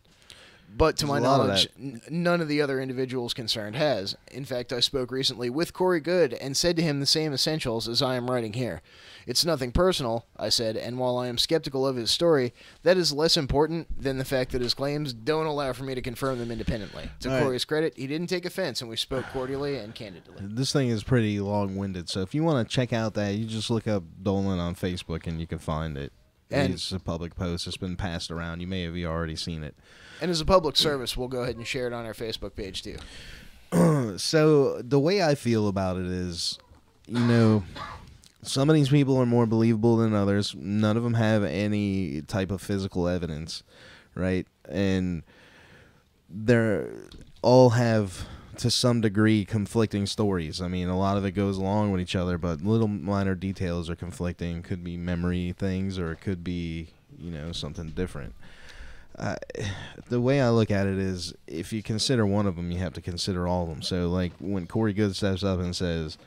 but to my knowledge, none of the other individuals concerned has. In fact, I spoke recently with Corey Good and said to him the same essentials as I am writing here. It's nothing personal, I said, and while I am skeptical of his story, that is less important than the fact that his claims don't allow for me to confirm them independently. To Corey's credit, he didn't take offense, and we spoke cordially and candidly. This thing is pretty long-winded, so if you want to check out that, you just look up Dolan on Facebook and you can find it. And it's a public post. It's been passed around. You may have already seen it. And as a public service, we'll go ahead and share it on our Facebook page, too. So the way I feel about it is, some of these people are more believable than others. None of them have any type of physical evidence, right? And they're all have, to some degree, conflicting stories. I mean, a lot of it goes along with each other, but little minor details are conflicting. Could be memory things, or it could be, something different. The way I look at it is, if you consider one of them, you have to consider all of them. So, like, when Corey Good steps up and says,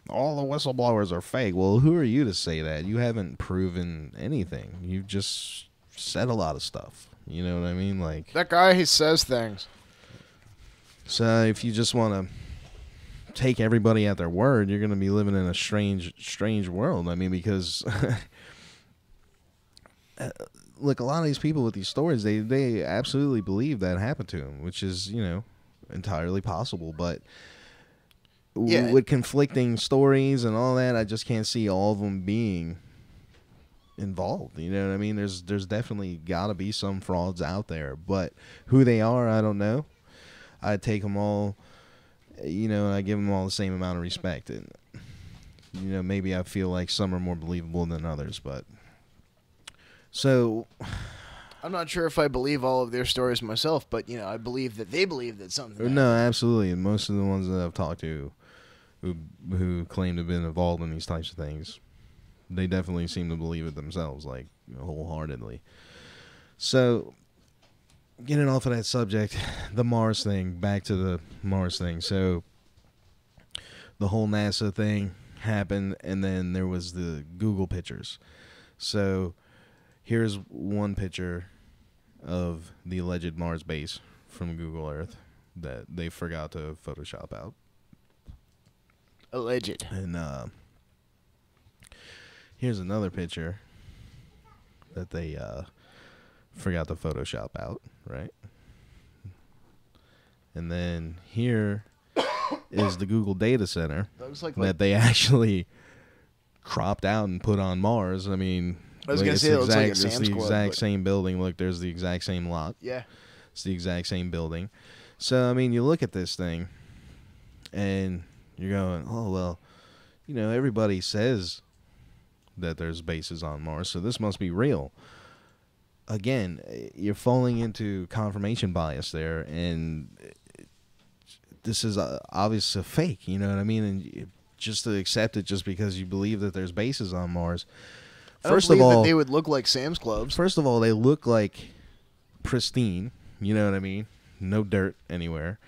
all the whistleblowers are fake, well, who are you to say that? You haven't proven anything. You've just said a lot of stuff. You know what I mean? Like, that guy, he says things. So if you just want to take everybody at their word, you're going to be living in a strange world. I mean, because look, a lot of these people with these stories, they absolutely believe that happened to them, which is, entirely possible. But with conflicting stories and all that, I just can't see all of them being involved. You know what I mean? There's definitely got to be some frauds out there, but who they are, I don't know. I take them all, and I give them all the same amount of respect. And, maybe I feel like some are more believable than others, but... So... I'm not sure if I believe all of their stories myself, but, I believe that they believe that something... No, absolutely. Most of the ones that I've talked to who claim to have been involved in these types of things, they definitely seem to believe it themselves, like, wholeheartedly. So, getting off of that subject, the Mars thing, back to the Mars thing. So, the whole NASA thing happened, and then there was the Google pictures. So, here's one picture of the alleged Mars base from Google Earth that they forgot to Photoshop out. Alleged. And here's another picture that they forgot to Photoshop out, right? And then here is the Google data center that they actually cropped out and put on Mars. I mean, I was going to say it looks like a Sam's it's the Club, exact same building. Look, there's the exact same lot. Yeah. It's the exact same building. So, I mean, you look at this thing, and you're going, oh, well, you know, everybody says that there's bases on Mars, so this must be real. Again, you're falling into confirmation bias there, and this is obviously a fake, you know what I mean? And just to accept it just because you believe that there's bases on Mars. First of all, that they would look like Sam's Clubs. First of all, they look like pristine, you know what I mean? No dirt anywhere.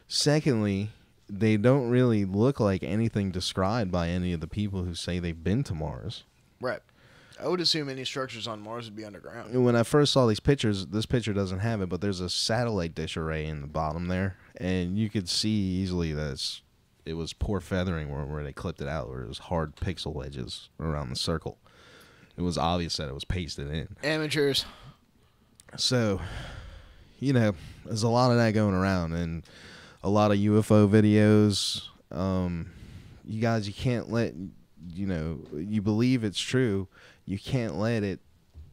Secondly, they don't really look like anything described by any of the people who say they've been to Mars. Right. I would assume any structures on Mars would be underground. When I first saw these pictures, this picture doesn't have it, but there's a satellite dish array in the bottom there, and you could see easily that it was poor feathering where they clipped it out, where it was hard pixel edges around the circle. It was obvious that it was pasted in. Amateurs. So, you know, there's a lot of that going around, and a lot of UFO videos. You guys, you can't let, you know, you believe it's true. You can't let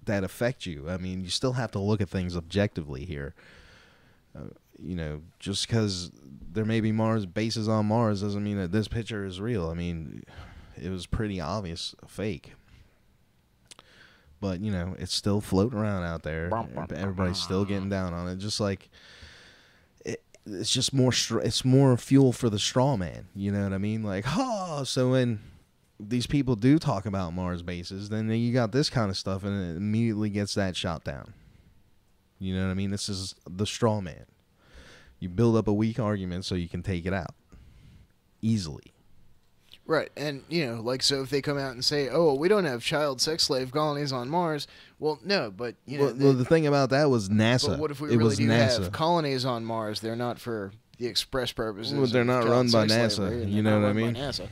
that affect you. I mean, you still have to look at things objectively here. You know, just because there may be Mars bases on Mars doesn't mean that this picture is real. I mean, it was pretty obvious a fake. But, you know, it's still floating around out there. Everybody's still getting down on it. Just like, it's just more, it's more fuel for the straw man. You know what I mean? Like, so when these people do talk about Mars bases, then you got this kind of stuff, and it immediately gets that shot down. You know what I mean? This is the straw man. You build up a weak argument so you can take it out easily. Right, and, you know, like, so if they come out and say, oh, we don't have child sex slave colonies on Mars, well, no, but, you know... Well, the thing about that was NASA. But what if we really do have colonies on Mars? They're not for the express purposes. Well, they're not run by NASA, you know what I mean? NASA.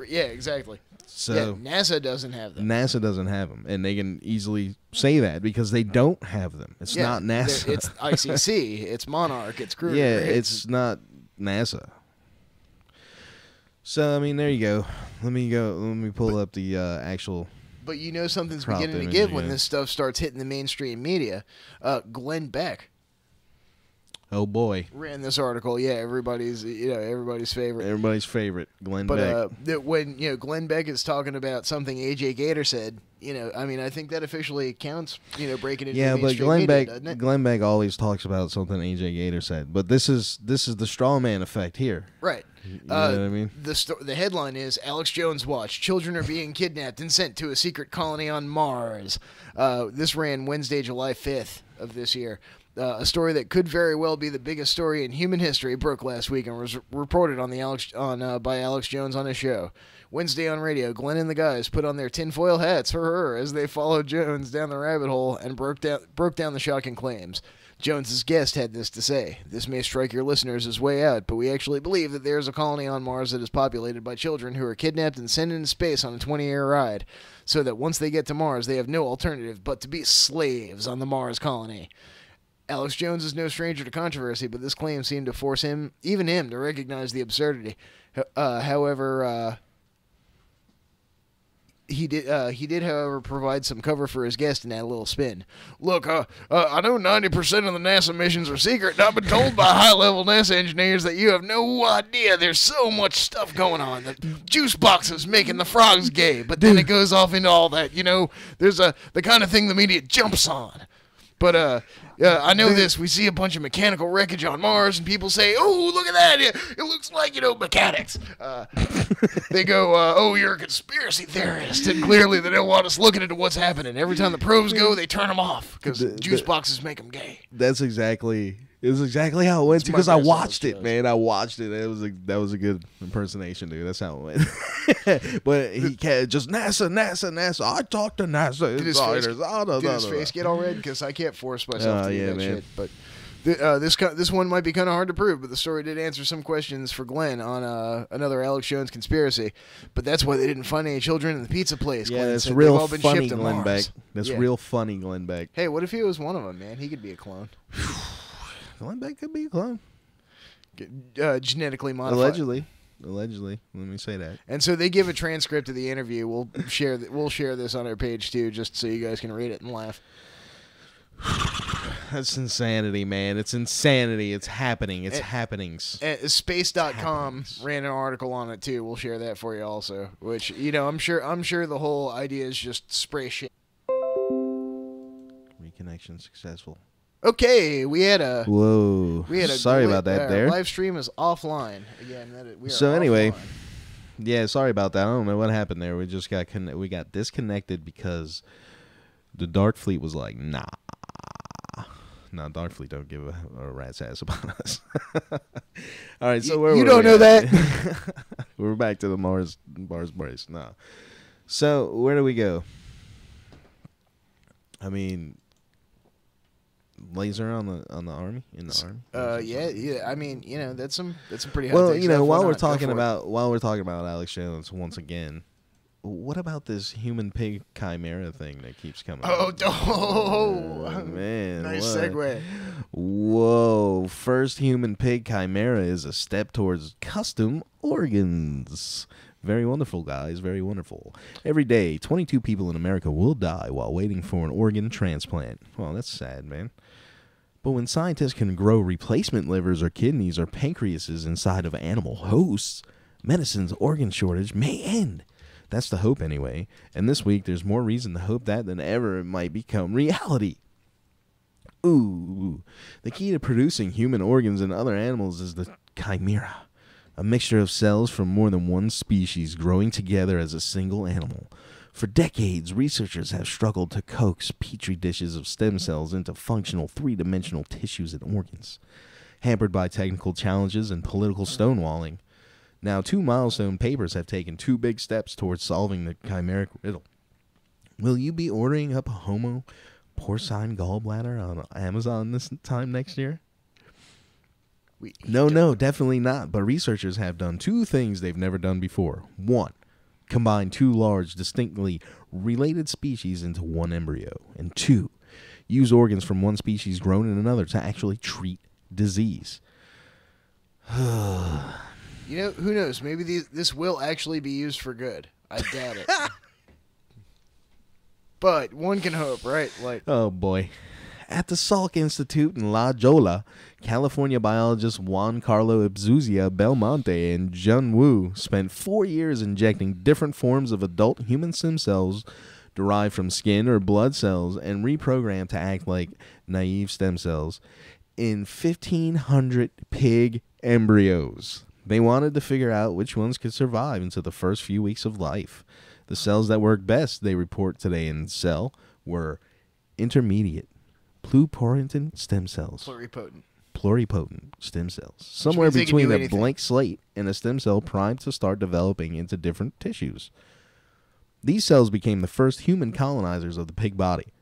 Yeah, exactly. So yeah, NASA doesn't have them. NASA doesn't have them, and they can easily say that because they don't have them. It's not NASA. It's ICC, it's Monarch, it's Kruger. Yeah, it's not NASA. So, I mean, there you go. Let me pull up the actual... But you know something's beginning to give when this stuff starts hitting the mainstream media. Glenn Beck. Oh, boy. Ran this article. Yeah, everybody's favorite. Everybody's favorite, Glenn Beck. But when, you know, Glenn Beck is talking about something AJ Gator said, you know, I mean, I think that officially counts, you know, breaking into the mainstream media, doesn't it? Glenn Beck always talks about something AJ Gator said. But this is the straw man effect here. Right. You know what I mean? The headline is, Alex Jones watch. Children are being kidnapped and sent to a secret colony on Mars. This ran Wednesday, July 5th of this year. A story that could very well be the biggest story in human history broke last week and was reported by Alex Jones on his show. Wednesday on radio, Glenn and the guys put on their tinfoil hats for her as they followed Jones down the rabbit hole and broke down the shocking claims. Jones's guest had this to say: "This may strike your listeners as way out, but we actually believe that there is a colony on Mars that is populated by children who are kidnapped and sent into space on a 20-year ride, so that once they get to Mars, they have no alternative but to be slaves on the Mars colony." Alex Jones is no stranger to controversy, but this claim seemed to force even him, to recognize the absurdity. However, he did, however, provide some cover for his guest and add a little spin. Look, I know 90% of the NASA missions are secret, and I've been told by high-level NASA engineers that you have no idea. There's so much stuff going on. The juice box is making the frogs gay, but then it goes off into all that. You know, there's the kind of thing the media jumps on. But Yeah, I know this. We see a bunch of mechanical wreckage on Mars, and people say, "Oh, look at that! It looks like mechanics." They go, "Oh, you're a conspiracy theorist," and clearly they don't want us looking into what's happening. Every time the probes go, they turn them off because juice boxes make them gay. That's exactly. It was exactly how it went because I watched it, man. I watched it. That was a good impersonation, dude. That's how it went. But he can't just NASA. I talked to NASA insiders. Did his face get all red? Because I can't force myself to do that shit. But this one might be kind of hard to prove. But the story did answer some questions for Glenn on another Alex Jones conspiracy. But that's why they didn't find any children in the pizza place. Yeah, Glenn that's said real they've all been funny, shipped to Glenn Mars. Beck. That's real funny, Glenn Beck. Hey, what if he was one of them, man? He could be a clone. Glenn Beck could be a clone. Genetically modified. Allegedly. Let me say that. And so they give a transcript of the interview. We'll share this on our page too, just so you guys can read it and laugh. That's insanity, man. It's insanity. It's happening. It's happenings. Space.com ran an article on it too. We'll share that for you also. Which I'm sure the whole idea is just spray shit. Reconnection successful. Okay, we had a sorry about that. There, live stream is offline again. Anyway, offline. yeah, sorry about that. I don't know what happened there. We just got disconnected because the Dark Fleet was like, nah. No, Dark Fleet don't give a rat's ass about us. All right, so where you were don't we know at? that. We're back to the Mars brace. No, so where do we go? I mean. Laser on the army in the army. Yeah. I mean, that's some pretty high. Well, takes. while we're talking about Alex Jones once again, what about this human pig chimera thing that keeps coming? Oh, man, nice what? segue. Whoa! First human pig chimera is a step towards custom organs. Very wonderful, guys. Very wonderful. Every day, 22 people in America will die while waiting for an organ transplant. Well, that's sad, man. But when scientists can grow replacement livers or kidneys or pancreases inside of animal hosts, medicine's organ shortage may end. That's the hope, anyway. And this week, there's more reason to hope that than ever it might become reality. Ooh. The key to producing human organs in other animals is the chimera. A mixture of cells from more than one species growing together as a single animal. For decades, researchers have struggled to coax petri dishes of stem cells into functional three-dimensional tissues and organs. Hampered by technical challenges and political stonewalling, now 2 milestone papers have taken 2 big steps towards solving the chimeric riddle. Will you be ordering up a Homo porcine gallbladder on Amazon this time next year? No, definitely not. But researchers have done 2 things they've never done before. 1, combine 2 large, distinctly related species into one embryo. And 2, use organs from one species grown in another to actually treat disease. Who knows? Maybe this will actually be used for good. I doubt it. But one can hope, right? Oh, boy. At the Salk Institute in La Jolla, California biologists Juan Carlo Ibzuzia Belmonte and Jun Wu spent 4 years injecting different forms of adult human stem cells derived from skin or blood cells and reprogrammed to act like naive stem cells in 1,500 pig embryos. They wanted to figure out which ones could survive into the first few weeks of life. The cells that worked best, they report today in Cell, were intermediate pluripotent stem cells. Pluripotent stem cells. Somewhere between a blank slate and a stem cell primed to start developing into different tissues. These cells became the first human colonizers of the pig body.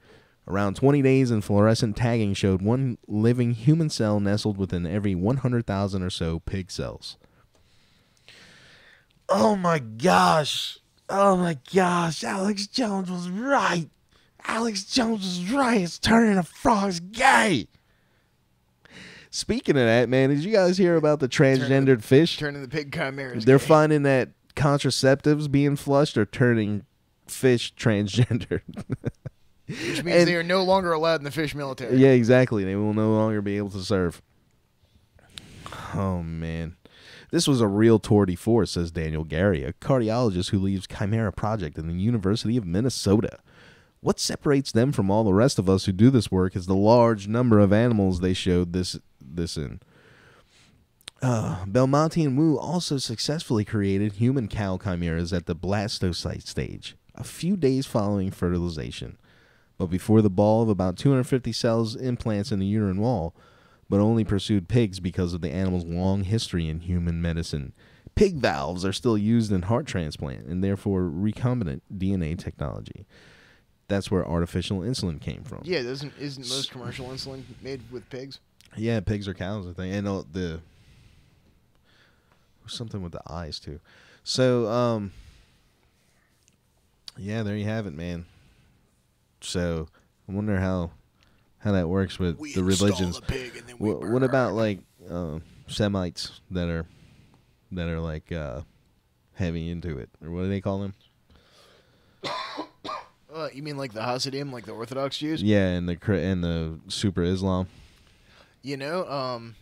Around 20 days and fluorescent tagging showed one living human cell nestled within every 100,000 or so pig cells. Oh my gosh. Alex Jones was right. It's turning the frogs gay. Speaking of that, man, did you guys hear about the transgendered fish? Turning the pig chimeras They're gay. finding that contraceptives being flushed are turning fish transgendered. Which means they are no longer allowed in the fish military. Yeah, exactly. They will no longer be able to serve. Oh, man. This was a real tour de force, says Daniel Gary, a cardiologist who leads Chimera Project in the University of Minnesota. What separates them from all the rest of us who do this work is the large number of animals they showed this in. Belmonte and Wu also successfully created human cow chimeras at the blastocyte stage, a few days following fertilization, but before the ball of about 250 cells implants in the uterine wall, but only pursued pigs because of the animal's long history in human medicine. Pig valves are still used in heart transplant and therefore recombinant DNA technology. That's where artificial insulin came from. Yeah, isn't most commercial insulin made with pigs? Yeah, pigs or cows, I think. And the something with the eyes too. So, yeah, there you have it, man. So, I wonder how that works with the religions. A pig and then we What about like Semites that are like heavy into it, or what do they call them? You mean like the Hasidim, like the Orthodox Jews? Yeah, and the super Islam. You know,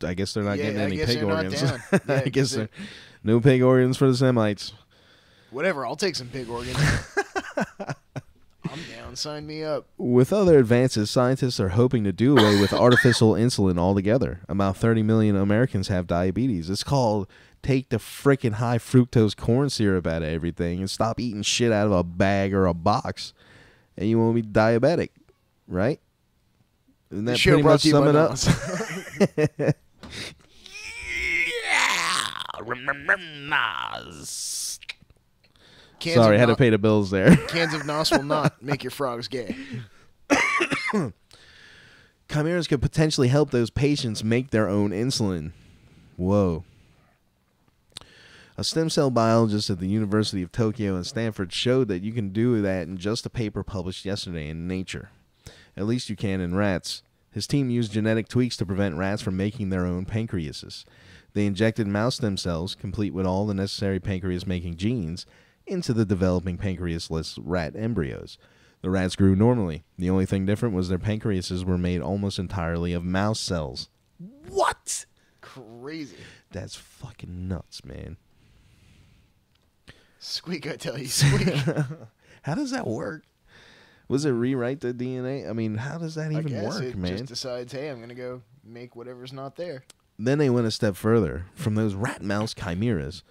I guess they're not getting any guess pig they're not organs. down. Yeah, I guess no pig organs for the Semites. Whatever, I'll take some pig organs. I'm down. Sign me up. With other advances, scientists are hoping to do away with artificial insulin altogether. About 30 million Americans have diabetes. It's called take the frickin' high fructose corn syrup out of everything and stop eating shit out of a bag or a box, and you won't be diabetic, right? Isn't that pretty much sum it up? Sorry, I had to pay the bills there. Cans of Nos will not make your frogs gay. Chimeras could potentially help those patients make their own insulin. Whoa. A stem cell biologist at the University of Tokyo and Stanford showed that you can do that in just a paper published yesterday in Nature. At least you can in rats. His team used genetic tweaks to prevent rats from making their own pancreases. They injected mouse stem cells, complete with all the necessary pancreas-making genes, into the developing pancreasless rat embryos. The rats grew normally. The only thing different was their pancreases were made almost entirely of mouse cells. What? Crazy. That's fucking nuts, man. Squeak, I tell you, squeak. How does that work? Was it rewrite the DNA? I mean, how does that even work, it man? Just decides, hey, I'm going to go make whatever's not there. Then they went a step further. From those rat-mouse chimeras,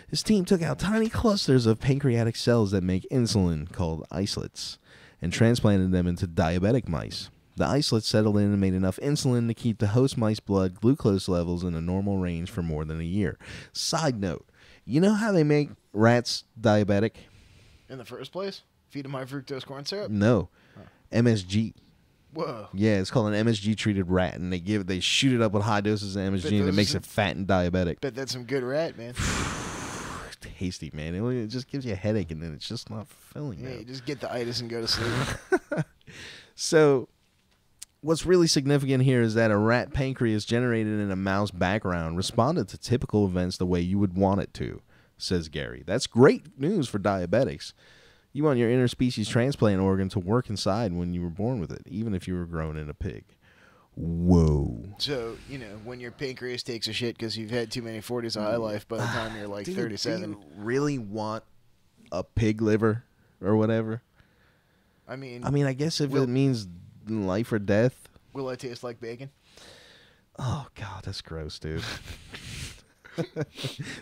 his team took out tiny clusters of pancreatic cells that make insulin, called islets, and transplanted them into diabetic mice. The islets settled in and made enough insulin to keep the host mice blood glucose levels in a normal range for more than a year. Side note, you know how they make rats diabetic? In the first place? Feed them high fructose corn syrup? No. MSG. Whoa. Yeah, it's called an MSG-treated rat, and they shoot it up with high doses of MSG, and it makes it fat and diabetic. Bet that's some good rat, man. Tasty, man. It just gives you a headache, and then it's just not fulfilling. Yeah, man. you just get the itis and go to sleep. So, what's really significant here is that a rat pancreas generated in a mouse background responded to typical events the way you would want it to, says Gary. That's great news for diabetics. You want your interspecies transplant organ to work inside when you were born with it, even if you were grown in a pig. Whoa. So, when your pancreas takes a shit because you've had too many 40s of high life by the time you're like 37. Do you really want a pig liver or whatever? I mean, I guess if it means life or death. Will it taste like bacon? Oh, God, that's gross, dude.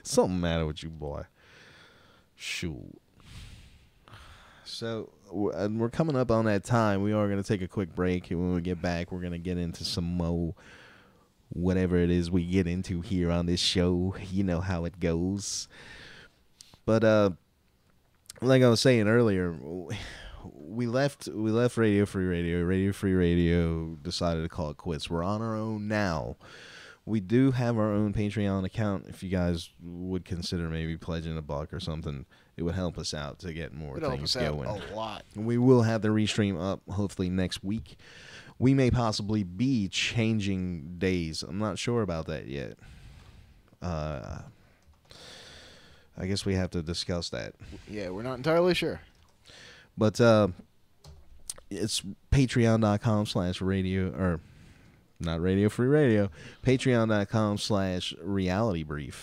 Something matter with you, boy. Shoot. So, we're coming up on that time. We are going to take a quick break. And when we get back, we're going to get into some more whatever it is we get into here on this show. You know how it goes. But, like I was saying earlier, we left Radio Free Radio. Radio Free Radio decided to call it quits. We're on our own now. We do have our own Patreon account. If you guys would consider maybe pledging $1 or something, it would help us out to get more things going. A lot. We will have the restream up hopefully next week. We may possibly be changing days. I'm not sure about that yet. I guess we have to discuss that. Yeah, we're not entirely sure. But it's patreon.com/radio, or not Radio Free Radio, patreon.com/realitybrief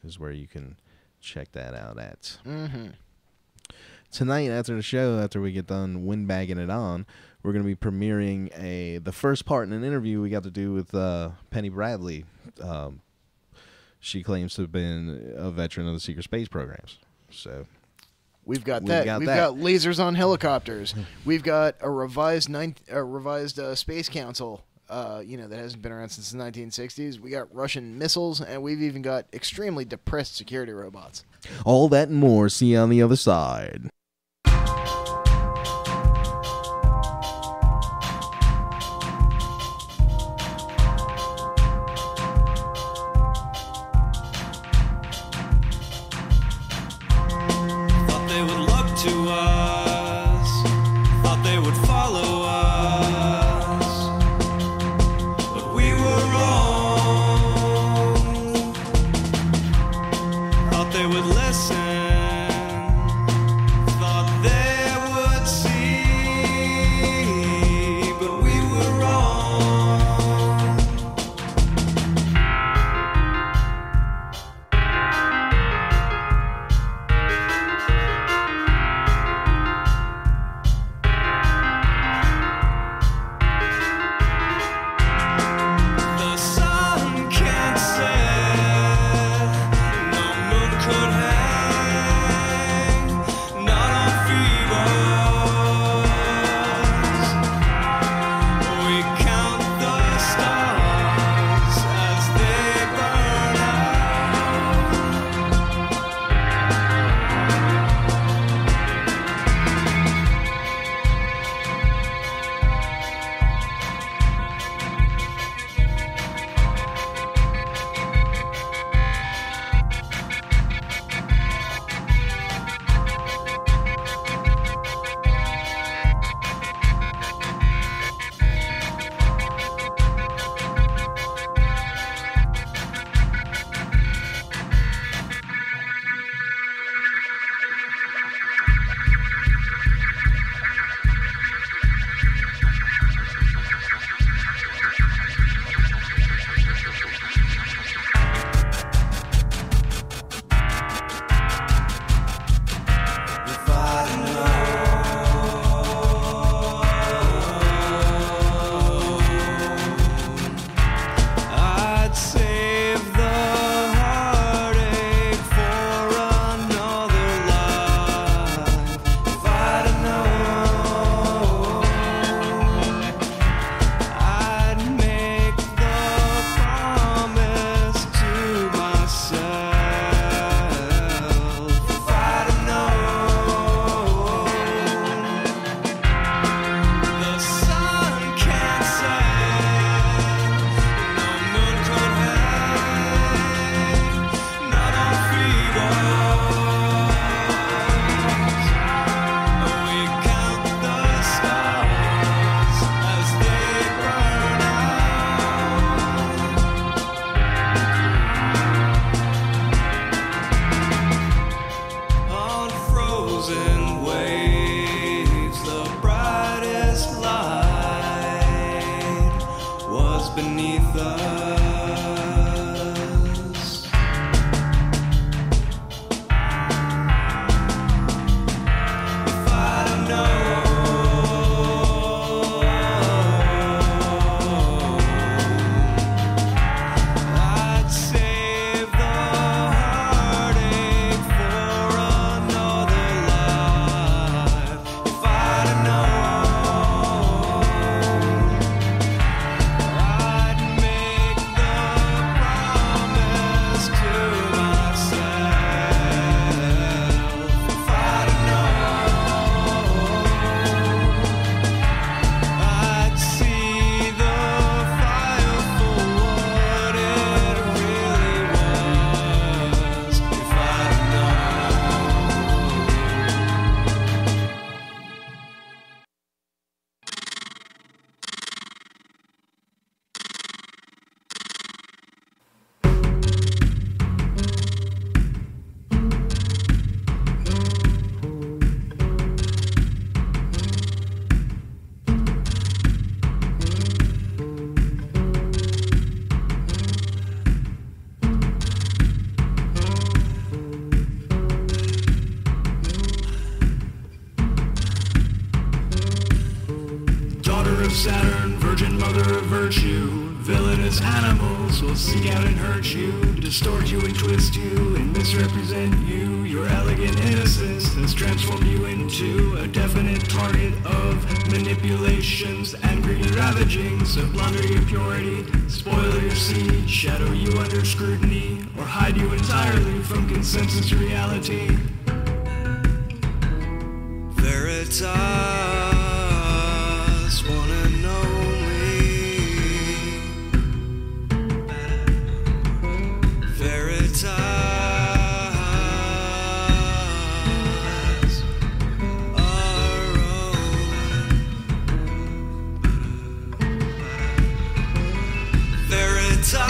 is where you can check that out at. Mm-hmm. tonight after the show, after we get done windbagging it on, we're going to be premiering the first part in an interview we got to do with Penny Bradley. She claims to have been a veteran of the secret space programs. So we've got that. We've got lasers on helicopters. We've got a revised space council. That hasn't been around since the 1960s. We got Russian missiles, and we've even got extremely depressed security robots. All that and more. See you on the other side. mindless animals will seek out and hurt you, distort you and twist you and misrepresent you. Your elegant innocence has transformed you into a definite target of manipulations and greedy ravagings of blunder your purity, spoil your seed, shadow you under scrutiny, or hide you entirely from consensus reality. Veritas, one and only. Veritas, our own. Veritas.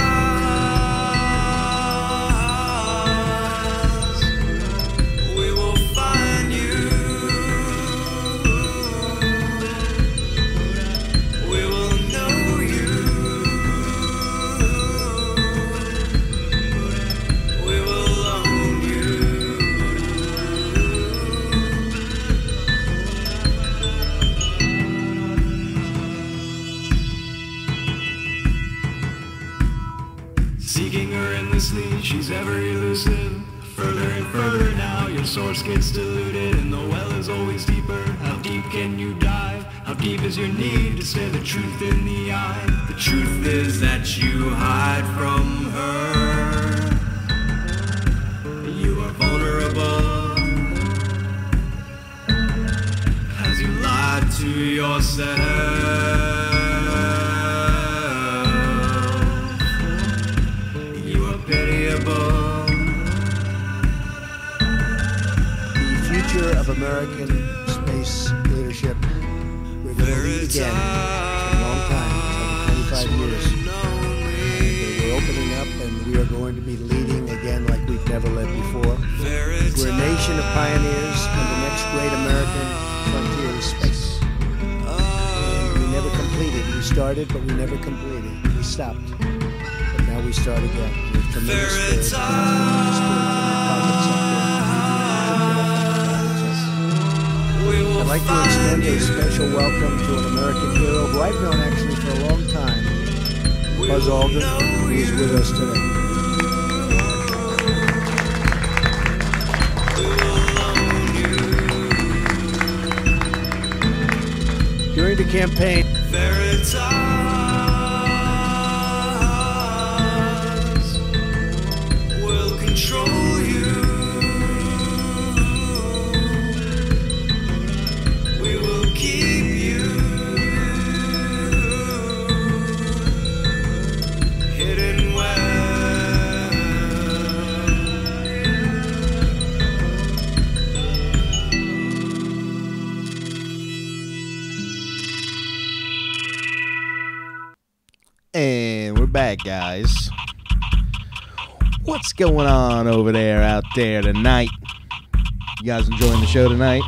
Seeking her endlessly, she's ever elusive. Further and further now, your source gets diluted, and the well is always deeper. How deep can you dive? How deep is your need to stare the truth in the eye? The truth is that you hide from her. You are vulnerable as you lied to yourself. The future of American space leadership, we're going to lead again for a long time, it's like 25 years. And we're opening up and we are going to be leading again like we've never led before. We're a nation of pioneers and the next great American frontier is space. And we never completed. We started, but we never completed. We stopped. But now we start again with tremendous spirit. Tremendous spirit from the private sector. I'd like to extend a special welcome to an American hero who I've known actually for a long time, Buzz Aldrin, who is with us today. During the campaign, will control you. We will keep you hidden well. And we're back, guys. What's going on over there, out there tonight? You guys enjoying the show tonight?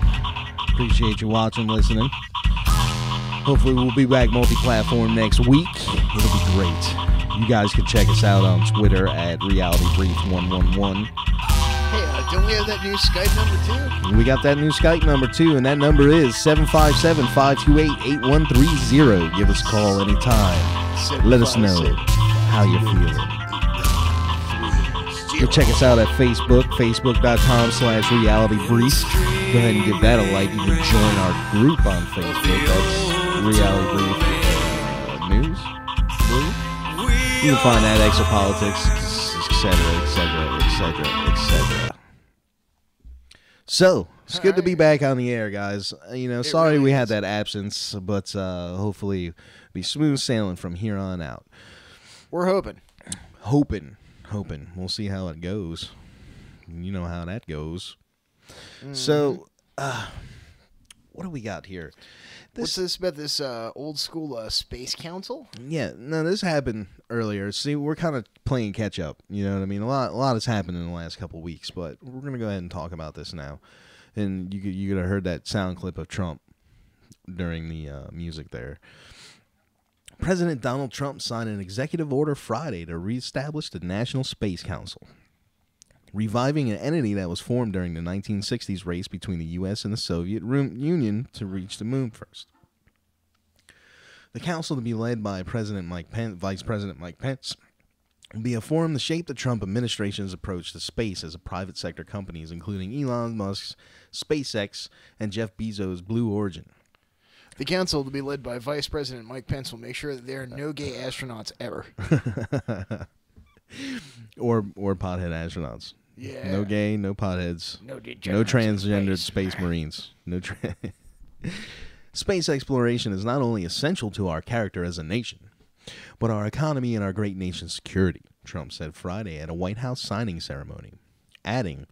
Appreciate you watching, listening. Hopefully we'll be back multi-platform next week. It'll be great. You guys can check us out on Twitter at RealityBrief111. Hey, don't we have that new Skype number too? We got that new Skype number too, and that number is 757-528-8130. Give us a call anytime. Let us know how you're feeling. You can check us out at Facebook, facebook.com/realitybrief. Go ahead and give that a like. You can join our group on Facebook. That's Reality Brief News. You can find that exopolitics, etc. So, it's good to be back on the air, guys. Sorry really we had is. that absence, but hopefully be smooth sailing from here on out. We're hoping. Hoping. We'll see how it goes. You know how that goes. So, what do we got here? What's this about this old school space council? Yeah, no, this happened earlier. See, we're kind of playing catch up. You know what I mean? A lot has happened in the last couple weeks, but we're gonna go ahead and talk about this now. And you could have heard that sound clip of Trump during the music there. President Donald Trump signed an executive order Friday to reestablish the National Space Council, reviving an entity that was formed during the 1960s race between the U.S. and the Soviet Union to reach the moon first. The council, to be led by Vice President Mike Pence, will be a forum to shape the Trump administration's approach to space as a private sector companies, including Elon Musk's SpaceX and Jeff Bezos' Blue Origin. The council, to be led by Vice President Mike Pence, will make sure that there are no gay astronauts ever. or pothead astronauts. Yeah. No gay, no potheads. No No degenerates transgendered in space marines. Space exploration is not only essential to our character as a nation, but our economy and our great nation's security, Trump said Friday at a White House signing ceremony, adding,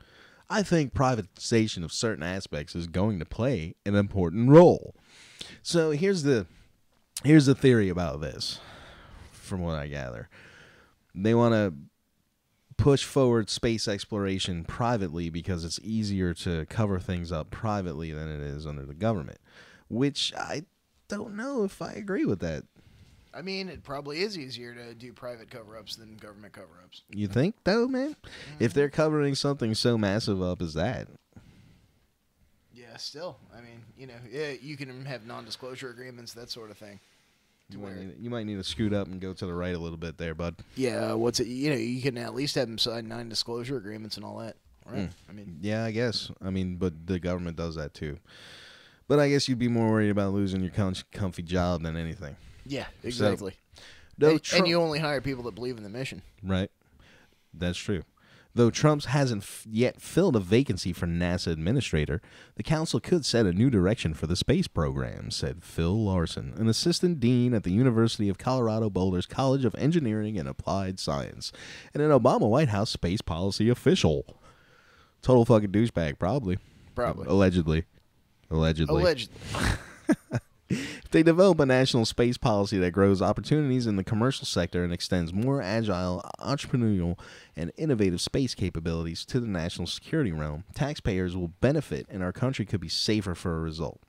I think privatization of certain aspects is going to play an important role. So here's the theory about this, from what I gather. They want to push forward space exploration privately because it's easier to cover things up privately than it is under the government, which I don't know if I agree with that. I mean, it probably is easier to do private cover-ups than government cover-ups. You think, though, man? If they're covering something so massive up as that. Yeah, still. I mean, yeah, you can have non-disclosure agreements, that sort of thing. You might need to scoot up and go to the right a little bit there, bud. Yeah, you can at least have them sign non-disclosure agreements and all that, right? I mean, yeah, I guess. I mean, but the government does that too. But I guess you'd be more worried about losing your comfy job than anything. Yeah, exactly. So, and you only hire people that believe in the mission. Right. That's true. Though Trump hasn't yet filled a vacancy for NASA administrator, the council could set a new direction for the space program, said Phil Larson, an assistant dean at the University of Colorado Boulder's College of Engineering and Applied Science, and an Obama White House space policy official. Total fucking douchebag, probably. Probably. Allegedly. If they develop a national space policy that grows opportunities in the commercial sector and extends more agile, entrepreneurial, and innovative space capabilities to the national security realm, taxpayers will benefit and our country could be safer for a result.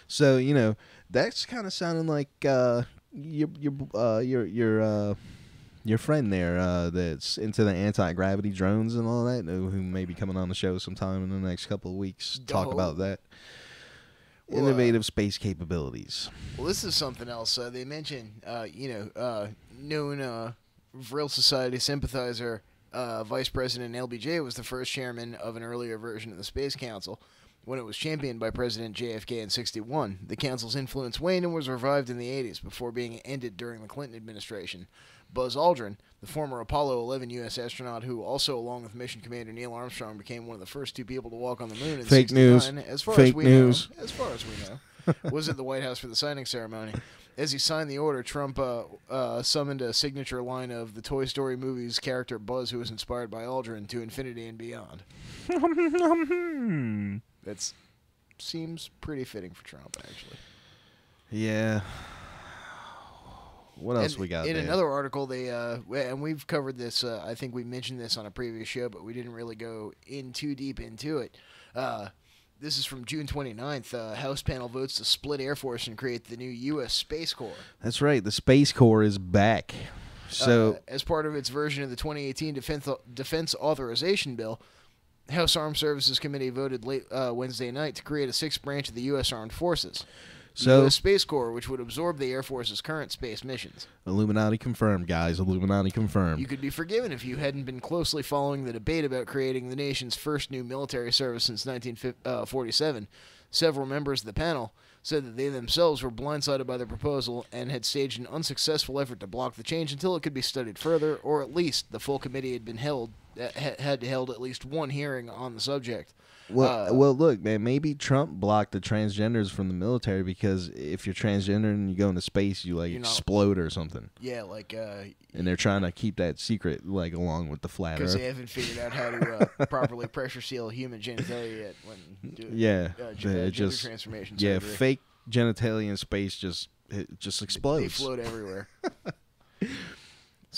So, that's kind of sounding like your friend there that's into the anti-gravity drones and all that, who may be coming on the show sometime in the next couple of weeks to talk about that. Innovative space capabilities. Well, this is something else. They mentioned, known Vril Society sympathizer, Vice President LBJ was the first chairman of an earlier version of the Space Council when it was championed by President JFK in '61. The council's influence waned and was revived in the '80s before being ended during the Clinton administration. Buzz Aldrin, the former Apollo 11 U.S. astronaut who also, along with mission commander Neil Armstrong, became one of the first two people to walk on the moon in Fake news. As far Fake as we news. know, as far as we know, was at the White House for the signing ceremony. As he signed the order, Trump summoned a signature line of the Toy Story movie's character Buzz, who was inspired by Aldrin, to infinity and beyond. That seems pretty fitting for Trump, actually. Yeah. What else we got in there? Another article, they and we've covered this. I think we mentioned this on a previous show, but we didn't really go in too deep into it. This is from June 29th. House panel votes to split Air Force and create the new U.S. Space Corps. That's right. The Space Corps is back. So, as part of its version of the 2018 Defense Authorization Bill, House Armed Services Committee voted late Wednesday night to create a sixth branch of the U.S. Armed Forces. The U.S. Space Corps, which would absorb the Air Force's current space missions. Illuminati confirmed, guys. Illuminati confirmed. You could be forgiven if you hadn't been closely following the debate about creating the nation's first new military service since 1947. Several members of the panel said that they themselves were blindsided by the proposal and had staged an unsuccessful effort to block the change until it could be studied further, or at least the full committee had held at least one hearing on the subject. Well, look, man, maybe Trump blocked the transgenders from the military because if you're transgender and you go into space, you explode or something. Yeah, and they're trying to keep that secret, along with the flat Earth. Because they haven't figured out how to properly pressure seal human genitalia yet when doing gender transformation surgery. Yeah, fake genitalia in space just explodes. They float everywhere.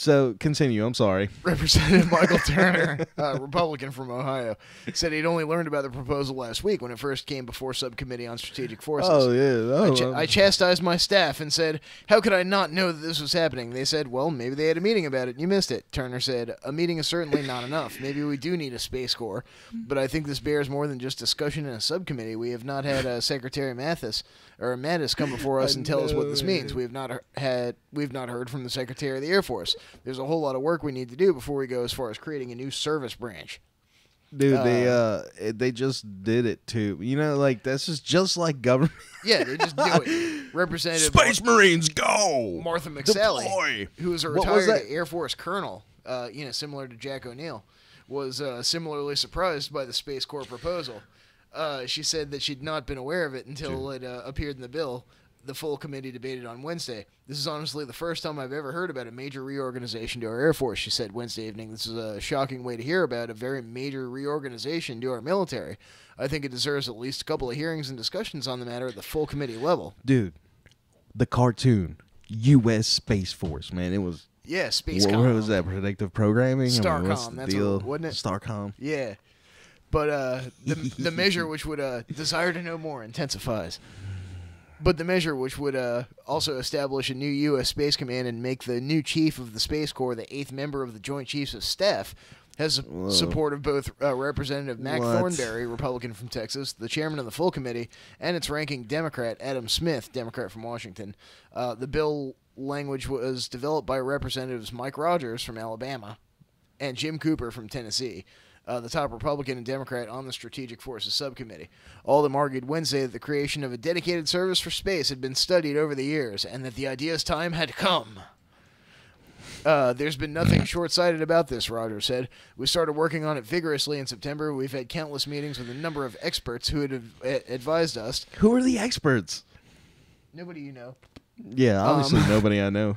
So continue. I'm sorry. Representative Michael Turner, Republican from Ohio, said he'd only learned about the proposal last week when it first came before Subcommittee on Strategic Forces. Oh yeah. I chastised my staff and said, how could I not know that this was happening? They said, well, maybe they had a meeting about it and you missed it. Turner said, a meeting is certainly not enough. Maybe we do need a Space Corps, but I think this bears more than just discussion in a subcommittee. We have not had Secretary Mattis come before us and tell us what this means. We've not heard from the Secretary of the Air Force. There's a whole lot of work we need to do before we go as far as creating a new service branch. Dude, they just did it too. You know, like this is just like government. Yeah, they just do it. Representative Space Marines go. Martha McSally, Deploy. who is a retired Air Force colonel, similar to Jack O'Neill, was similarly surprised by the Space Corps proposal. She said that she'd not been aware of it until it appeared in the bill. The full committee debated on Wednesday. This is honestly the first time I've ever heard about a major reorganization to our Air Force, she said Wednesday evening. This is a shocking way to hear about a very major reorganization to our military. I think it deserves at least a couple of hearings and discussions on the matter at the full committee level. Dude, the cartoon, U.S. Space Force, man, it was... Yeah, Space What was that, predictive programming? Starcom, what's the that's deal? wasn't it? Starcom. Yeah. But the measure which would desire to know more intensifies. But the measure which would also establish a new U.S. Space Command and make the new chief of the Space Corps the 8th member of the Joint Chiefs of Staff has support of both Representative Mac Thornberry, Republican from Texas, the chairman of the full committee, and its ranking Democrat, Adam Smith, Democrat from Washington. The bill language was developed by Representatives Mike Rogers from Alabama and Jim Cooper from Tennessee. The top Republican and Democrat on the Strategic Forces Subcommittee. All of them argued Wednesday that the creation of a dedicated service for space had been studied over the years and that the idea's time had come. There's been nothing short-sighted about this, Rogers said. We started working on it vigorously in September. We've had countless meetings with a number of experts who had advised us. Who are the experts? Nobody you know. Yeah, obviously nobody I know.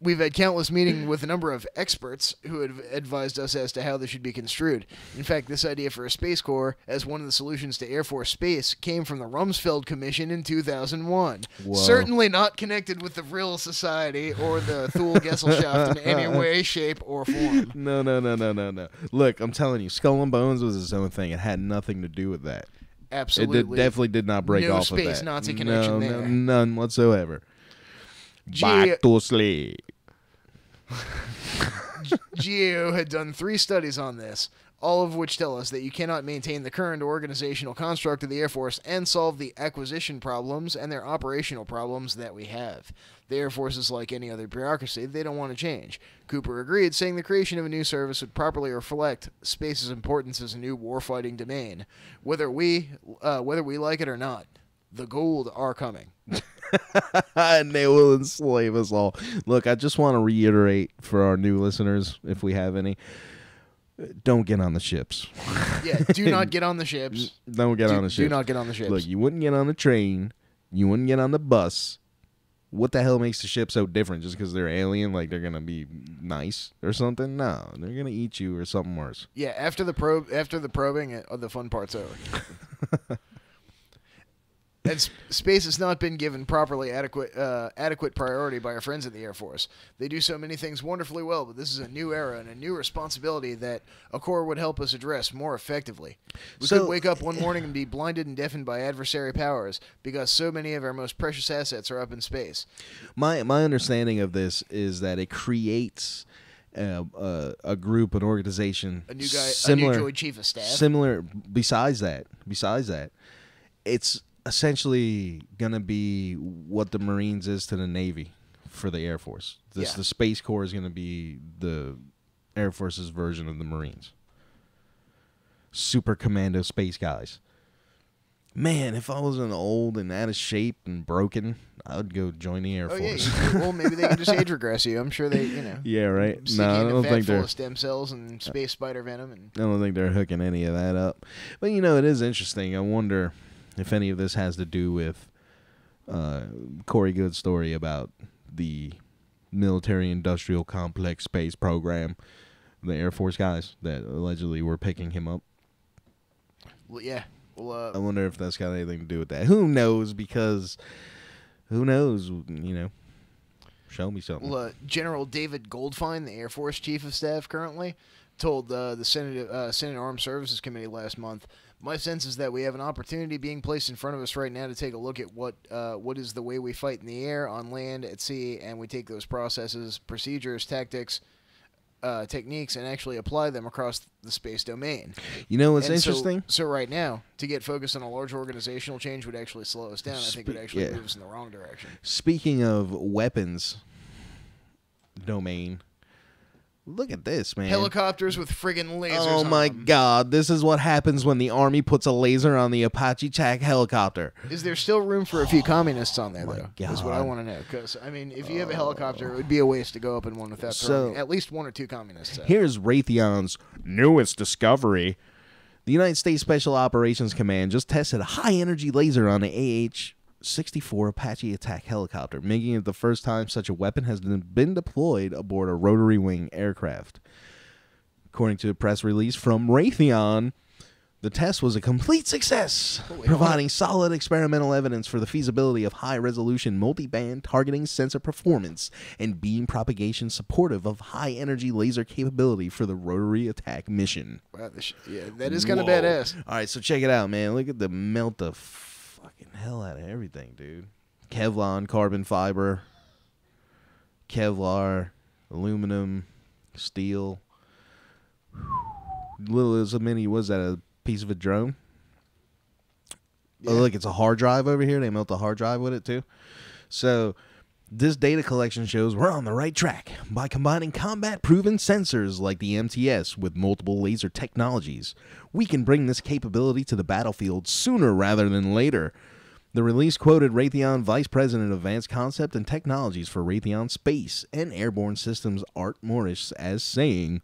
We've had countless meetings with a number of experts who have advised us as to how this should be construed. In fact, this idea for a Space Corps as one of the solutions to Air Force space came from the Rumsfeld Commission in 2001. Whoa. Certainly not connected with the Vril Society or the Thule Gesellschaft in any way, shape, or form. No. Look, I'm telling you, Skull and Bones was its own thing. It had nothing to do with that. Absolutely. It definitely did not break no off of that. space Nazi connection there. None whatsoever. Back to sleep. GAO had done 3 studies on this, all of which tell us that you cannot maintain the current organizational construct of the Air Force and solve the acquisition problems and their operational problems that we have. The Air Force is like any other bureaucracy. They don't want to change. Cooper agreed, saying the creation of a new service would properly reflect space's importance as a new warfighting domain. Whether we like it or not, the gold are coming. And they will enslave us all. Look, I just want to reiterate for our new listeners, if we have any, don't get on the ships. Yeah, do not get on the ships. Don't get on the ships. Do not get on the ships. Look, you wouldn't get on the train. You wouldn't get on the bus. What the hell makes the ship so different? Just because they're alien, like they're gonna be nice or something? No, they're gonna eat you or something worse. Yeah, after the probing, the fun part's over. And space has not been given properly adequate priority by our friends in the Air Force. They do so many things wonderfully well, but this is a new era and a new responsibility that a Corps would help us address more effectively. We could wake up one morning and be blinded and deafened by adversary powers because so many of our most precious assets are up in space. My understanding of this is that it creates a group, an organization, a new guy, similar, a new Joint Chief of Staff. Similar. Besides that, it's essentially going to be what the Marines is to the Navy for the Air Force. The Space Corps is going to be the Air Force's version of the Marines. Super commando space guys. Man, if I wasn't old and out of shape and broken, I would go join the Air Force. Yeah, well, maybe they can just age regress you. I'm sure they, Yeah, right. No, I don't think they're full of stem cells and space spider venom. And I don't think they're hooking any of that up. But it is interesting. I wonder if any of this has to do with Corey Good's story about the military-industrial complex space program, the Air Force guys that allegedly were picking him up. Well, yeah. Well, I wonder if that's got anything to do with that. Who knows? Because who knows? Show me something. Well, General David Goldfein, the Air Force Chief of Staff currently, told the Senate Armed Services Committee last month, "My sense is that we have an opportunity being placed in front of us right now to take a look at what is the way we fight in the air, on land, at sea, and we take those processes, procedures, tactics, techniques, and actually apply them across the space domain." You know what's And interesting? So right now, to get focused on a large organizational change would actually slow us down. I think it would actually move us in the wrong direction. Speaking of weapons domain, look at this, man. Helicopters with friggin' lasers Oh on my them. God! This is what happens when the Army puts a laser on the Apache attack helicopter. Is there still room for a few communists on there, though? Is what I God. want to know. Because, I mean, if you have a helicopter, it would be a waste to go up in one without throwing at least one or two communists out. Here's Raytheon's newest discovery. The United States Special Operations Command just tested a high-energy laser on the AH-64 Apache attack helicopter, making it the first time such a weapon has been deployed aboard a rotary wing aircraft. According to a press release from Raytheon, the test was a complete success, providing solid experimental evidence for the feasibility of high-resolution multi-band targeting sensor performance and beam propagation supportive of high-energy laser capability for the rotary attack mission. Wow, that is kind of badass. All right, so check it out, man. Look at the melt the fucking hell out of everything, dude. Kevlar, carbon fiber, Kevlar, aluminum, steel. Little as a mini, was that a piece of a drone? Yeah. Oh, look, it's a hard drive over here. They melt the hard drive with it, too. So this data collection shows we're on the right track by combining combat-proven sensors like the MTS with multiple laser technologies. We can bring this capability to the battlefield sooner rather than later. The release quoted Raytheon Vice President of Advanced Concept and Technologies for Raytheon Space and Airborne Systems Art Morris as saying,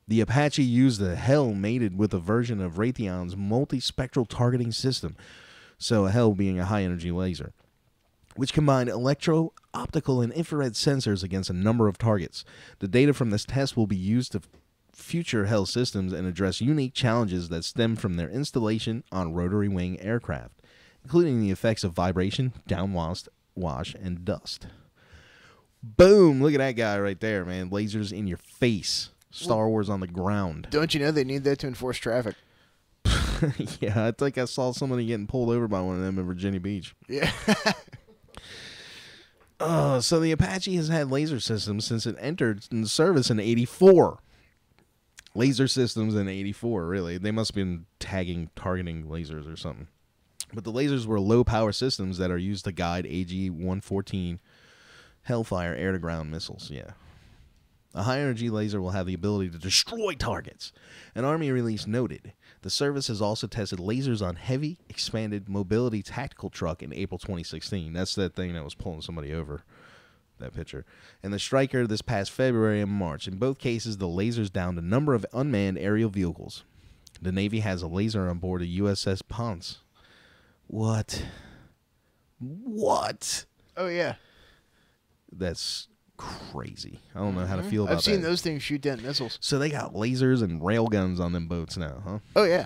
"The Apache used a HEL mated with a version of Raytheon's multispectral targeting system," so a HEL being a high-energy laser, which combined electro, optical, and infrared sensors against a number of targets. The data from this test will be used to future HEL systems and address unique challenges that stem from their installation on rotary wing aircraft, including the effects of vibration, downwash, and dust. Boom! Look at that guy right there, man. Lasers in your face. Star Wars on the ground. Don't you know they need that to enforce traffic? Yeah, I think I saw somebody getting pulled over by one of them in Virginia Beach. Yeah. So the Apache has had laser systems since it entered in service in '84. Laser systems in '84, really. They must have been targeting lasers or something. But the lasers were low-power systems that are used to guide AG-114 Hellfire air-to-ground missiles, yeah. A high-energy laser will have the ability to destroy targets. An Army release noted, the service has also tested lasers on heavy, expanded mobility tactical truck in April 2016. That's that thing that was pulling somebody over, that picture. And the Stryker this past February and March. In both cases, the lasers downed a number of unmanned aerial vehicles. The Navy has a laser on board a USS Ponce. What? Oh, yeah. That's crazy. I don't know how to feel about that. I've seen those things shoot down missiles. So they got lasers and railguns on them boats now, huh? Oh, yeah.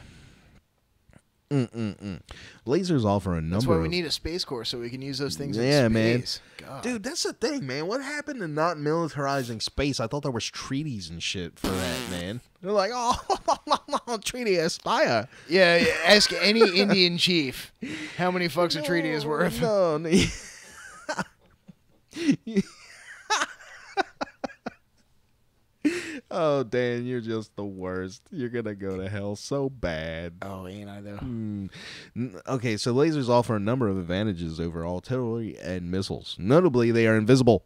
Lasers offer a number That's why we of... need a Space Corps so we can use those things in Yeah, man. space. God. Dude, that's the thing, man. What happened to not militarizing space? I thought there was treaties and shit for that, man. They're like, oh, Treaty Aspire. Yeah, ask any Indian chief how many fucks a treaty is worth. No. Oh, Dan, you're just the worst. You're going to go to hell so bad. Oh, ain't I, though? Okay, so lasers offer a number of advantages over artillery and missiles. Notably, they are invisible,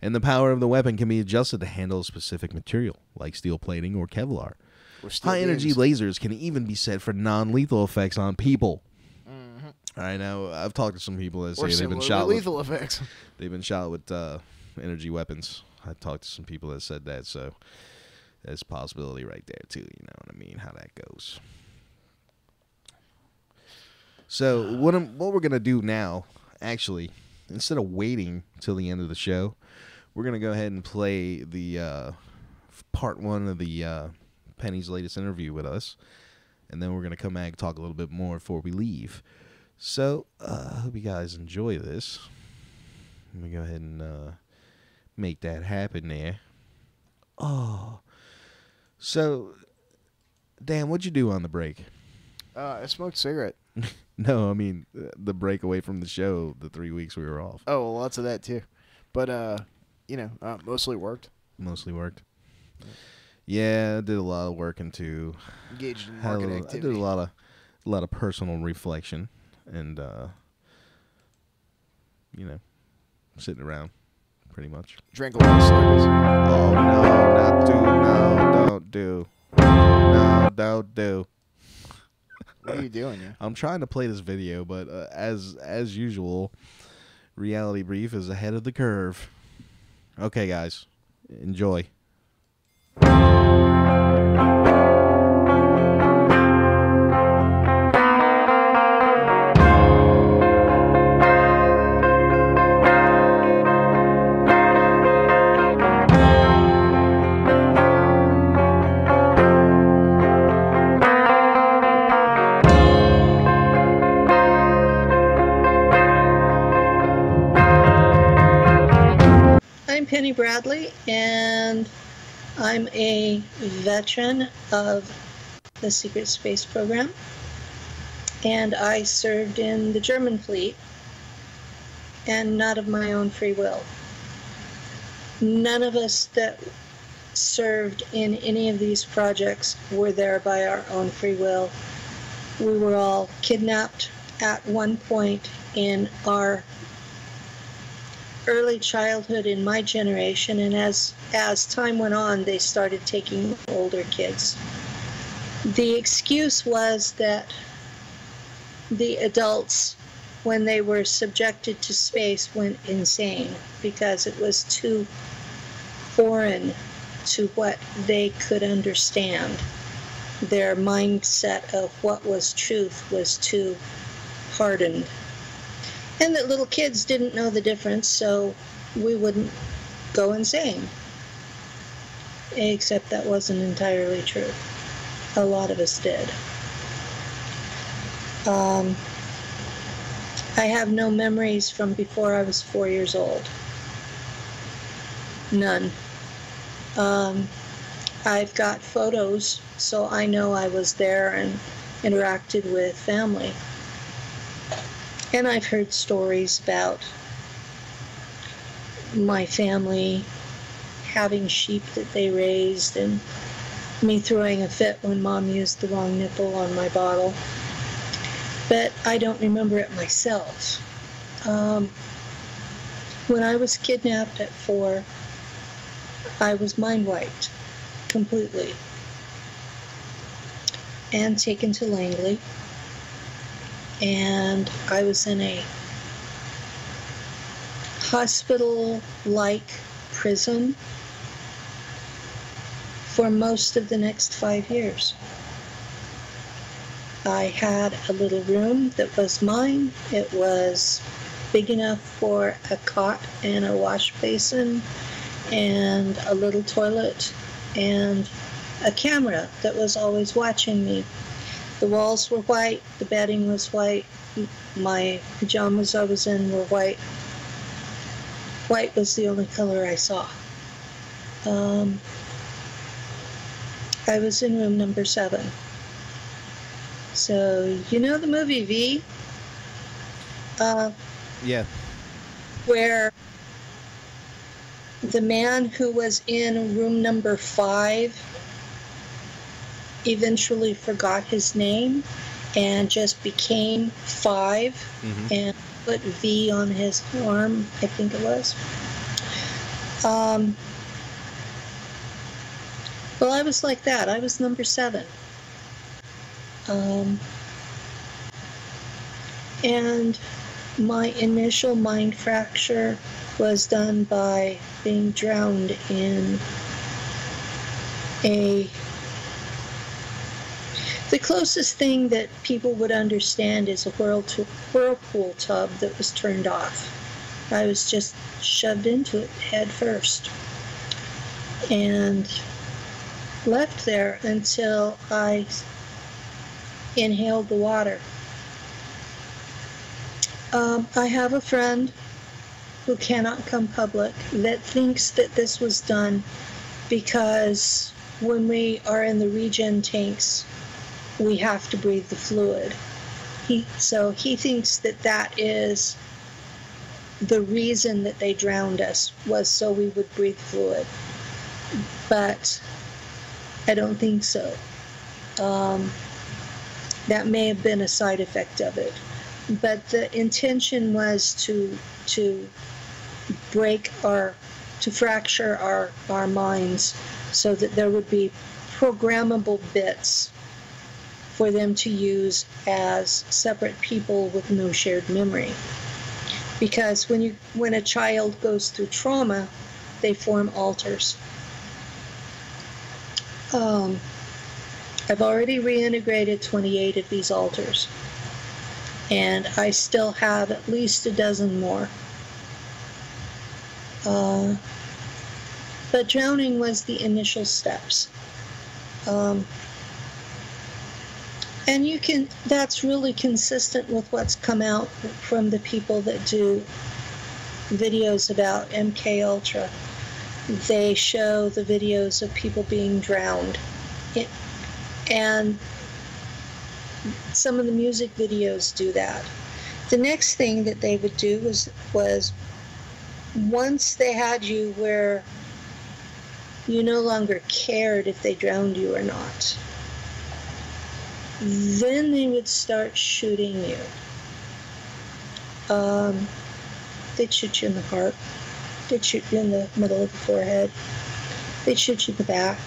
and the power of the weapon can be adjusted to handle a specific material, like steel plating or Kevlar. High-energy lasers can even be set for non-lethal effects on people. All right, now, I've talked to some people that say they've been shot with lethal effects. They've been shot with energy weapons. I talked to some people that said that, so there's a possibility right there, too. You know what I mean? How that goes. So what we're going to do now, actually, instead of waiting till the end of the show, we're going to go ahead and play the part one of the Penny's latest interview with us, and then we're going to come back and talk a little bit more before we leave. So I hope you guys enjoy this. Let me go ahead and make that happen there. Oh. So, Dan, what'd you do on the break? I smoked a cigarette. No, I mean, the break away from the show, the 3 weeks we were off. Oh, well, lots of that, too. But, mostly worked. Mostly worked. Yeah, I did a lot of working too. Engaged in market activity. I did a lot of personal reflection and, sitting around, pretty much. Drank a lot of Slurpees. Oh, no, not do. No, don't do. No, don't do. What are you doing, yeah? I'm trying to play this video, but as usual, Reality Brief is ahead of the curve. Okay, guys, enjoy. I'm Penny Bradley, and I'm a veteran of the Secret Space Program, and I served in the German fleet, and not of my own free will. None of us that served in any of these projects were there by our own free will. We were all kidnapped at one point in our early childhood in my generation, and as time went on, they started taking older kids. The excuse was that the adults, when they were subjected to space, went insane because it was too foreign to what they could understand. Their mindset of what was truth was too hardened. And that little kids didn't know the difference, so we wouldn't go insane. Except that wasn't entirely true. A lot of us did. I have no memories from before I was 4 years old. None. I've got photos, so I know I was there and interacted with family. And I've heard stories about my family having sheep that they raised and me throwing a fit when Mom used the wrong nipple on my bottle. But I don't remember it myself. When I was kidnapped at 4, I was mind wiped completely and taken to Langley. And I was in a hospital-like prison for most of the next 5 years. I had a little room that was mine. It was big enough for a cot and a wash basin and a little toilet and a camera that was always watching me. The walls were white, the bedding was white, my pajamas I was in were white. White was the only color I saw. I was in room number 7. So, you know the movie V? Yeah. Where the man who was in room number 5 eventually forgot his name and just became 5 and put V on his arm, I think it was. Well, I was like that. I was number 7. And my initial mind fracture was done by being drowned in the closest thing that people would understand is a whirlpool tub that was turned off. I was just shoved into it head first and left there until I inhaled the water. I have a friend who cannot come public that thinks that this was done because when we are in the regen tanks, we have to breathe the fluid. So he thinks that that is the reason that they drowned us, was so we would breathe fluid. But I don't think so. That may have been a side effect of it. But the intention was to fracture our minds so that there would be programmable bits for them to use as separate people with no shared memory. Because when a child goes through trauma, they form alters. I've already reintegrated 28 of these alters, and I still have at least a dozen more. But drowning was the initial steps. And that's really consistent with what's come out from the people that do videos about MK Ultra. They show the videos of people being drowned. And some of the music videos do that. The next thing that they would do was once they had you where you no longer cared if they drowned you or not, then they would start shooting you. They'd shoot you in the heart. They'd shoot you in the middle of the forehead. They'd shoot you in the back.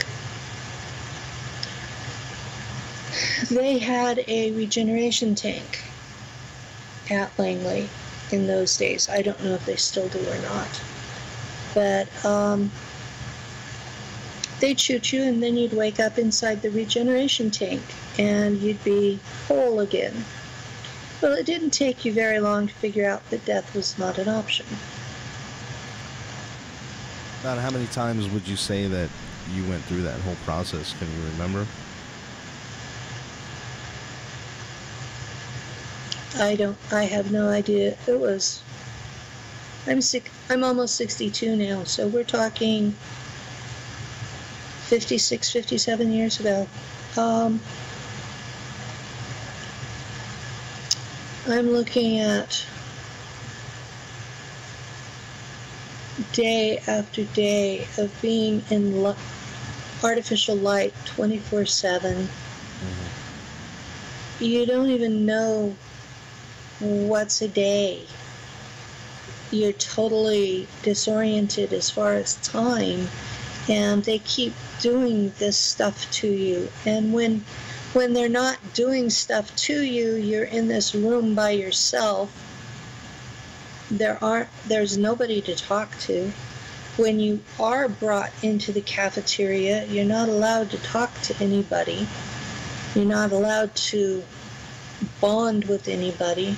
They had a regeneration tank at Langley in those days. I don't know if they still do or not. But they'd shoot you, and then you'd wake up inside the regeneration tank, and you'd be whole again. Well, it didn't take you very long to figure out that death was not an option. About how many times would you say that you went through that whole process? Can you remember? I have no idea. It was, I'm almost 62 now, so we're talking 56, 57 years ago. I'm looking at day after day of being in artificial light 24/7. You don't even know what's a day. You're totally disoriented as far as time, and they keep doing this stuff to you. And when they're not doing stuff to you, you're in this room by yourself. There's nobody to talk to. When you are brought into the cafeteria, you're not allowed to talk to anybody. You're not allowed to bond with anybody.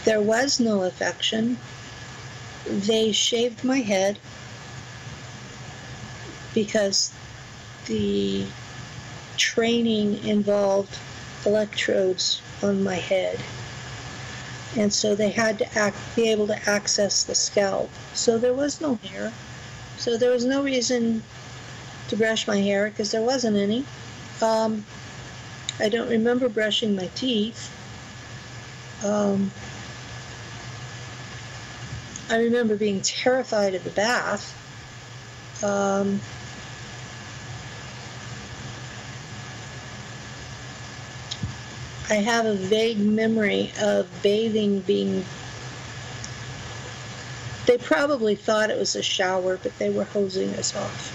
There was no affection. They shaved my head because the training involved electrodes on my head. And so they had to be able to access the scalp. So there was no hair. So there was no reason to brush my hair because there wasn't any. I don't remember brushing my teeth. I remember being terrified of the bath. I have a vague memory of bathing being... They probably thought it was a shower, but they were hosing us off.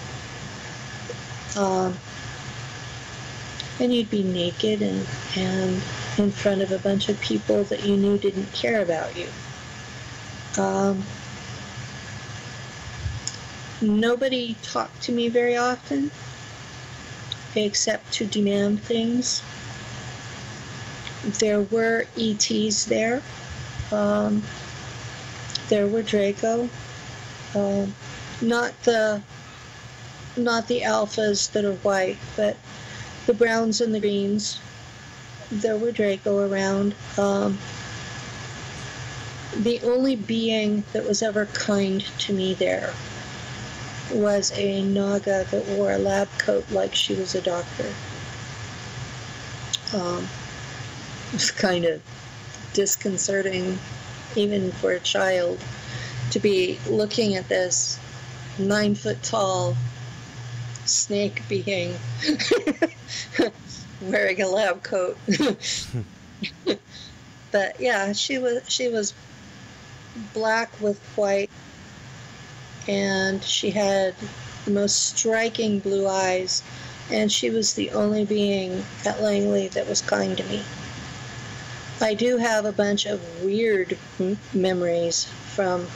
And you'd be naked and in front of a bunch of people that you knew didn't care about you. Nobody talked to me very often, except to demand things. There were ETs there. There were Draco. Not the alphas that are white, but the browns and the greens. There were Draco around. The only being that was ever kind to me there was a Naga that wore a lab coat like she was a doctor. It was kind of disconcerting, even for a child, to be looking at this 9-foot-tall snake being wearing a lab coat. But yeah, she was black with white, and she had the most striking blue eyes, and she was the only being at Langley that was kind to me. I do have a bunch of weird memories from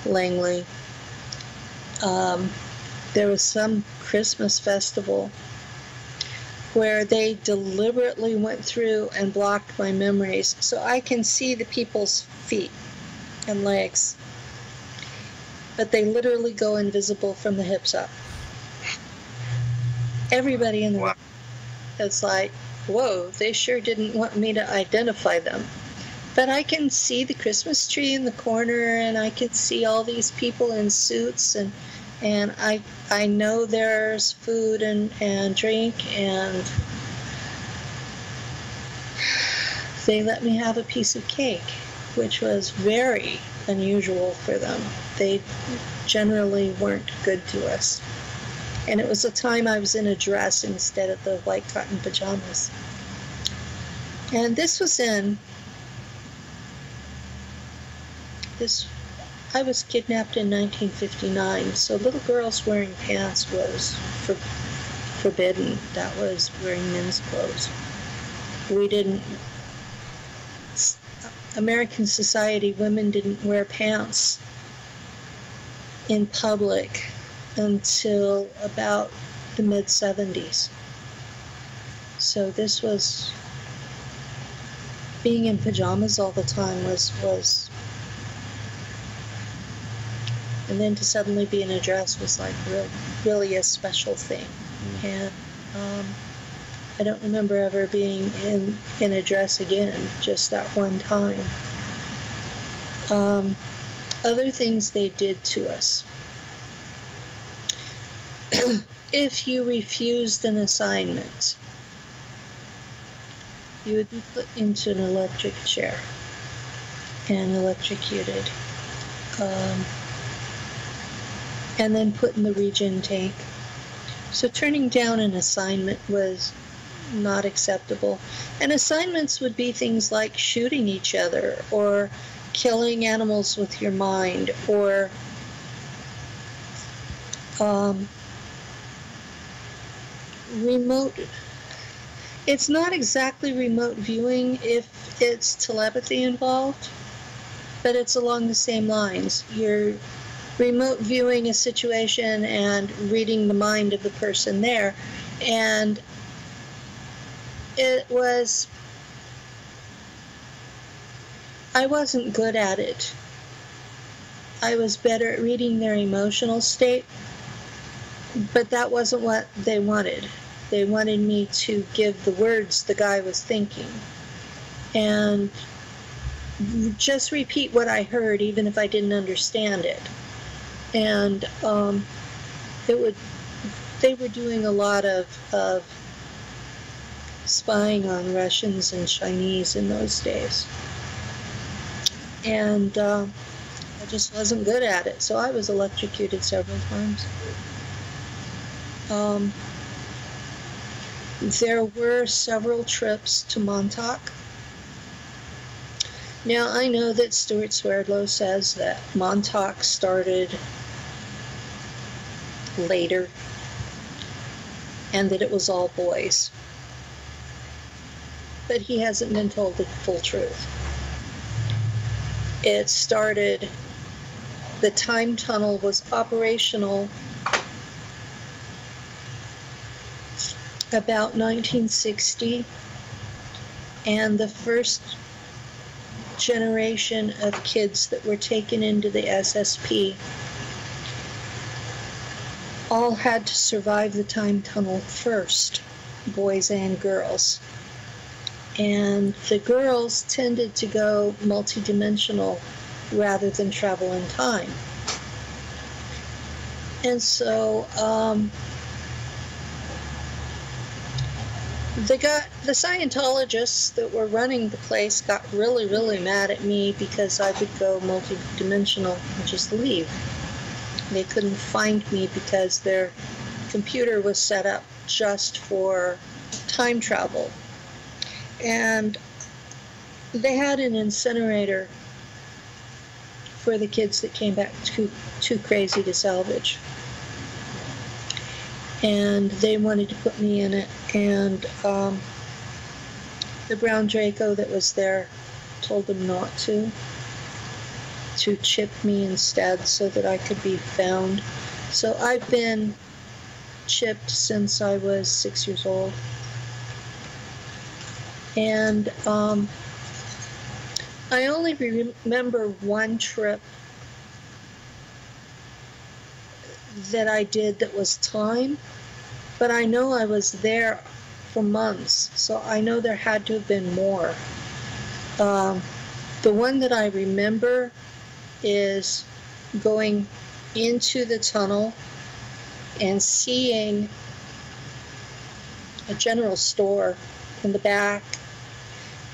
Langley. There was some Christmas festival where they deliberately went through and blocked my memories so I can see the people's feet and legs, but they literally go invisible from the hips up. Everybody in the room is like, whoa, they sure didn't want me to identify them. But I can see the Christmas tree in the corner, and I can see all these people in suits, and I know there's food and drink, and they let me have a piece of cake, which was very unusual for them. They generally weren't good to us. And it was a time I was in a dress instead of the white cotton pajamas. And this was I was kidnapped in 1959, so little girls wearing pants was forbidden. That was wearing men's clothes. American society, women didn't wear pants in public until about the mid-70s. So this was, being in pajamas all the time was and then to suddenly be in a dress was like really a special thing. And I don't remember ever being in a dress again, just that one time. Other things they did to us. If you refused an assignment, you would be put into an electric chair and electrocuted. And then put in the regen tank. So turning down an assignment was not acceptable. And assignments would be things like shooting each other, or killing animals with your mind, or remote. It's not exactly remote viewing if it's telepathy involved, but it's along the same lines. You're remote viewing a situation and reading the mind of the person there. And I wasn't good at it. I was better at reading their emotional state, but that wasn't what they wanted. They wanted me to give the words the guy was thinking, and just repeat what I heard, even if I didn't understand it. And they were doing a lot of spying on Russians and Chinese in those days. And I just wasn't good at it, so I was electrocuted several times. There were several trips to Montauk. Now, I know that Stuart Swerdlow says that Montauk started later and that it was all boys. But he hasn't been told the full truth. It started, the time tunnel was operational about 1960, and the first generation of kids that were taken into the SSP all had to survive the time tunnel first, boys and girls. And the girls tended to go multidimensional rather than travel in time. And so the Scientologists that were running the place got really, really mad at me because I would go multidimensional and just leave. They couldn't find me because their computer was set up just for time travel. And they had an incinerator for the kids that came back too crazy to salvage. And they wanted to put me in it, and the brown Draco that was there told them not to chip me instead so that I could be found. So I've been chipped since I was 6 years old. And I only remember one trip that I did that was time, but I know I was there for months, so I know there had to have been more. The one that I remember is going into the tunnel and seeing a general store in the back,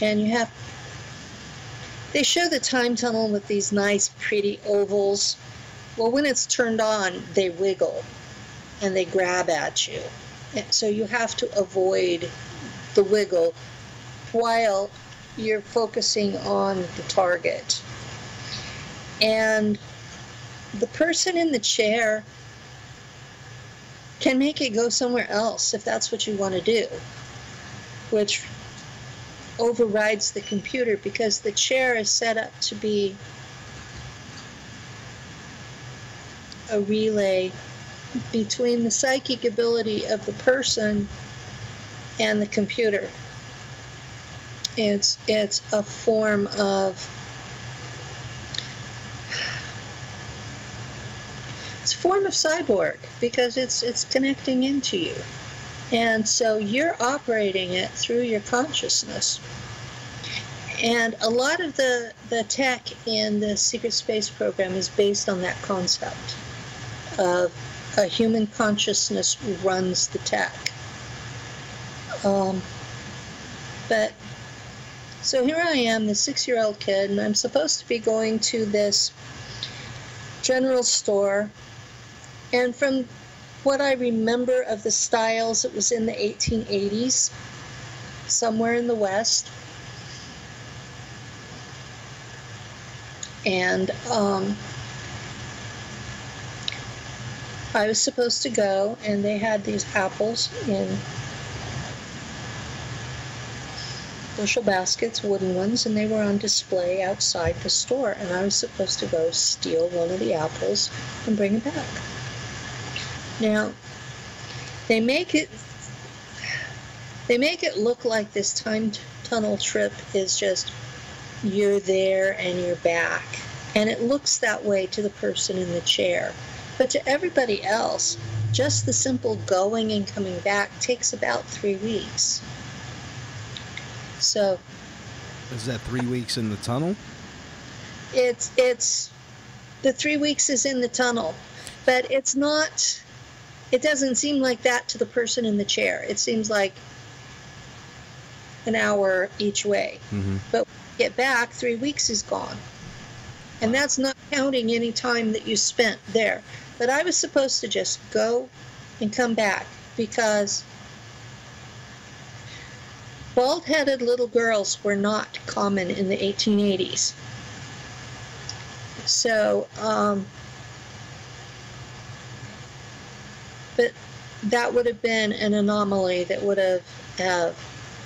and they show the time tunnel with these nice pretty ovals. Well, when it's turned on, they wiggle and they grab at you. And so you have to avoid the wiggle while you're focusing on the target. And the person in the chair can make it go somewhere else if that's what you want to do, which overrides the computer because the chair is set up to be a relay between the psychic ability of the person and the computer. It's a form of cyborg because it's connecting into you. And so you're operating it through your consciousness. And a lot of the tech in the secret space program is based on that concept of a human consciousness runs the tech. But so here I am, the 6-year-old kid, and I'm supposed to be going to this general store. And from what I remember of the styles, it was in the 1880s, somewhere in the West. And I was supposed to go, and they had these apples in bushel baskets, wooden ones, and they were on display outside the store. And I was supposed to go steal one of the apples and bring it back. Now, they make it look like this time tunnel trip is just you're there and you're back. And it looks that way to the person in the chair. But to everybody else, just the simple going and coming back takes about 3 weeks. So, is that 3 weeks in the tunnel? It's the 3 weeks is in the tunnel, but it's not. It doesn't seem like that to the person in the chair. It seems like an hour each way. Mm-hmm. But when you get back, 3 weeks is gone. And that's not counting any time that you spent there. But I was supposed to just go and come back because bald-headed little girls were not common in the 1880s. So, but that would have been an anomaly that would have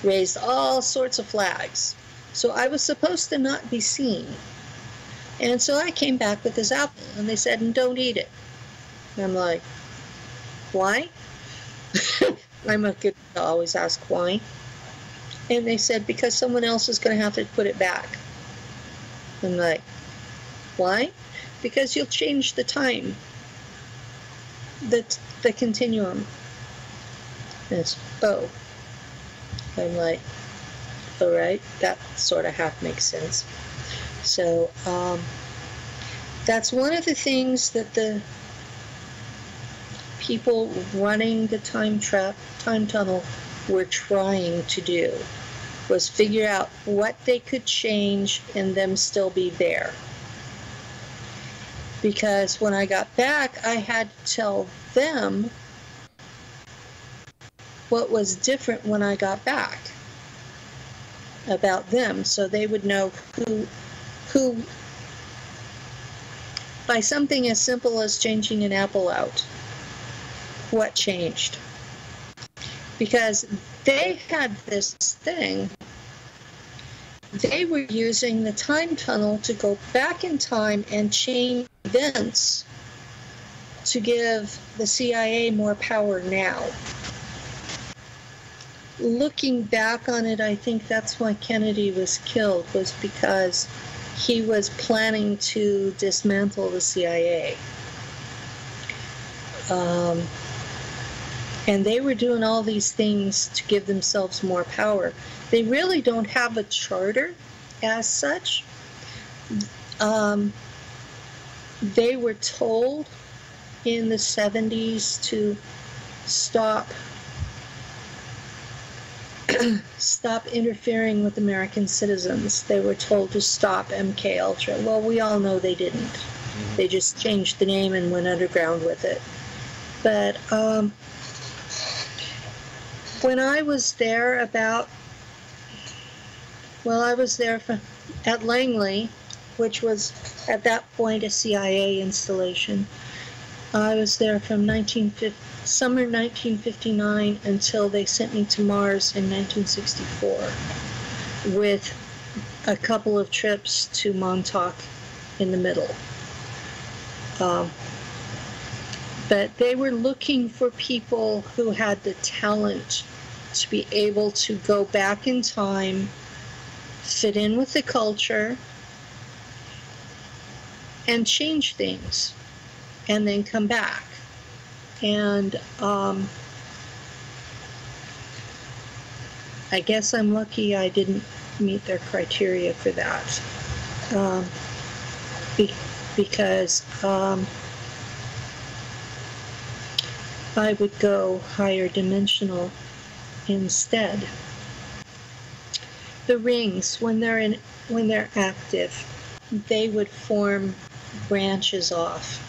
raised all sorts of flags. So I was supposed to not be seen. And so I came back with this apple, and they said, and don't eat it. And I'm like, why? I'm a good to always ask why. And they said, because someone else is going to have to put it back. I'm like, why? Because you'll change the time, the continuum. It's, oh. I'm like, All right, that sort of half makes sense. So that's one of the things that the people running the time tunnel were trying to do, was figure out what they could change and them still be there. Because when I got back, I had to tell them what was different when I got back about them, so they would know who by something as simple as changing an apple out, what changed. Because they had this thing, they were using the time tunnel to go back in time and change events to give the CIA more power now. Looking back on it, I think that's why Kennedy was killed, was because he was planning to dismantle the CIA. And they were doing all these things to give themselves more power. They really don't have a charter as such. They were told in the 70s to stop interfering with American citizens. They were told to stop MK Ultra. Well, we all know they didn't. Mm-hmm. They just changed the name and went underground with it. But when I was there I was there at Langley, which was at that point a CIA installation. I was there from summer 1959 until they sent me to Mars in 1964, with a couple of trips to Montauk in the middle. But they were looking for people who had the talent to be able to go back in time, fit in with the culture, and change things, and then come back. And I guess I'm lucky I didn't meet their criteria for that, because I would go higher dimensional instead. The rings, when they're active, they would form branches off.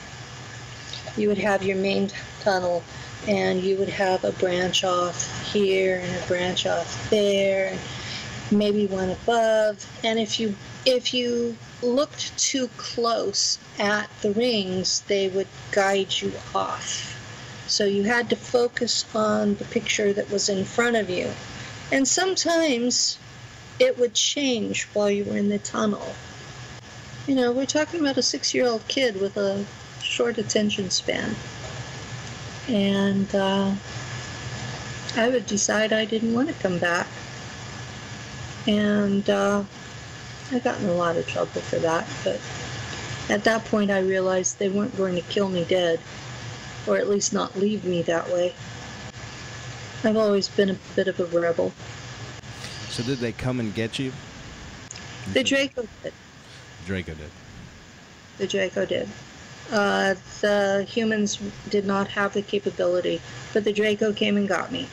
You would have your main tunnel, and you would have a branch off here and a branch off there, and maybe one above. And if you looked too close at the rings, they would guide you off. So you had to focus on the picture that was in front of you. And sometimes it would change while you were in the tunnel. You know, we're talking about a 6-year-old kid with a short attention span. And I would decide I didn't want to come back. And I got in a lot of trouble for that. But at that point I realized they weren't going to kill me dead, or at least not leave me that way. I've always been a bit of a rebel. So did they come and get you? The Draco did. Draco did. The Draco did. The humans did not have the capability, but the Draco came and got me.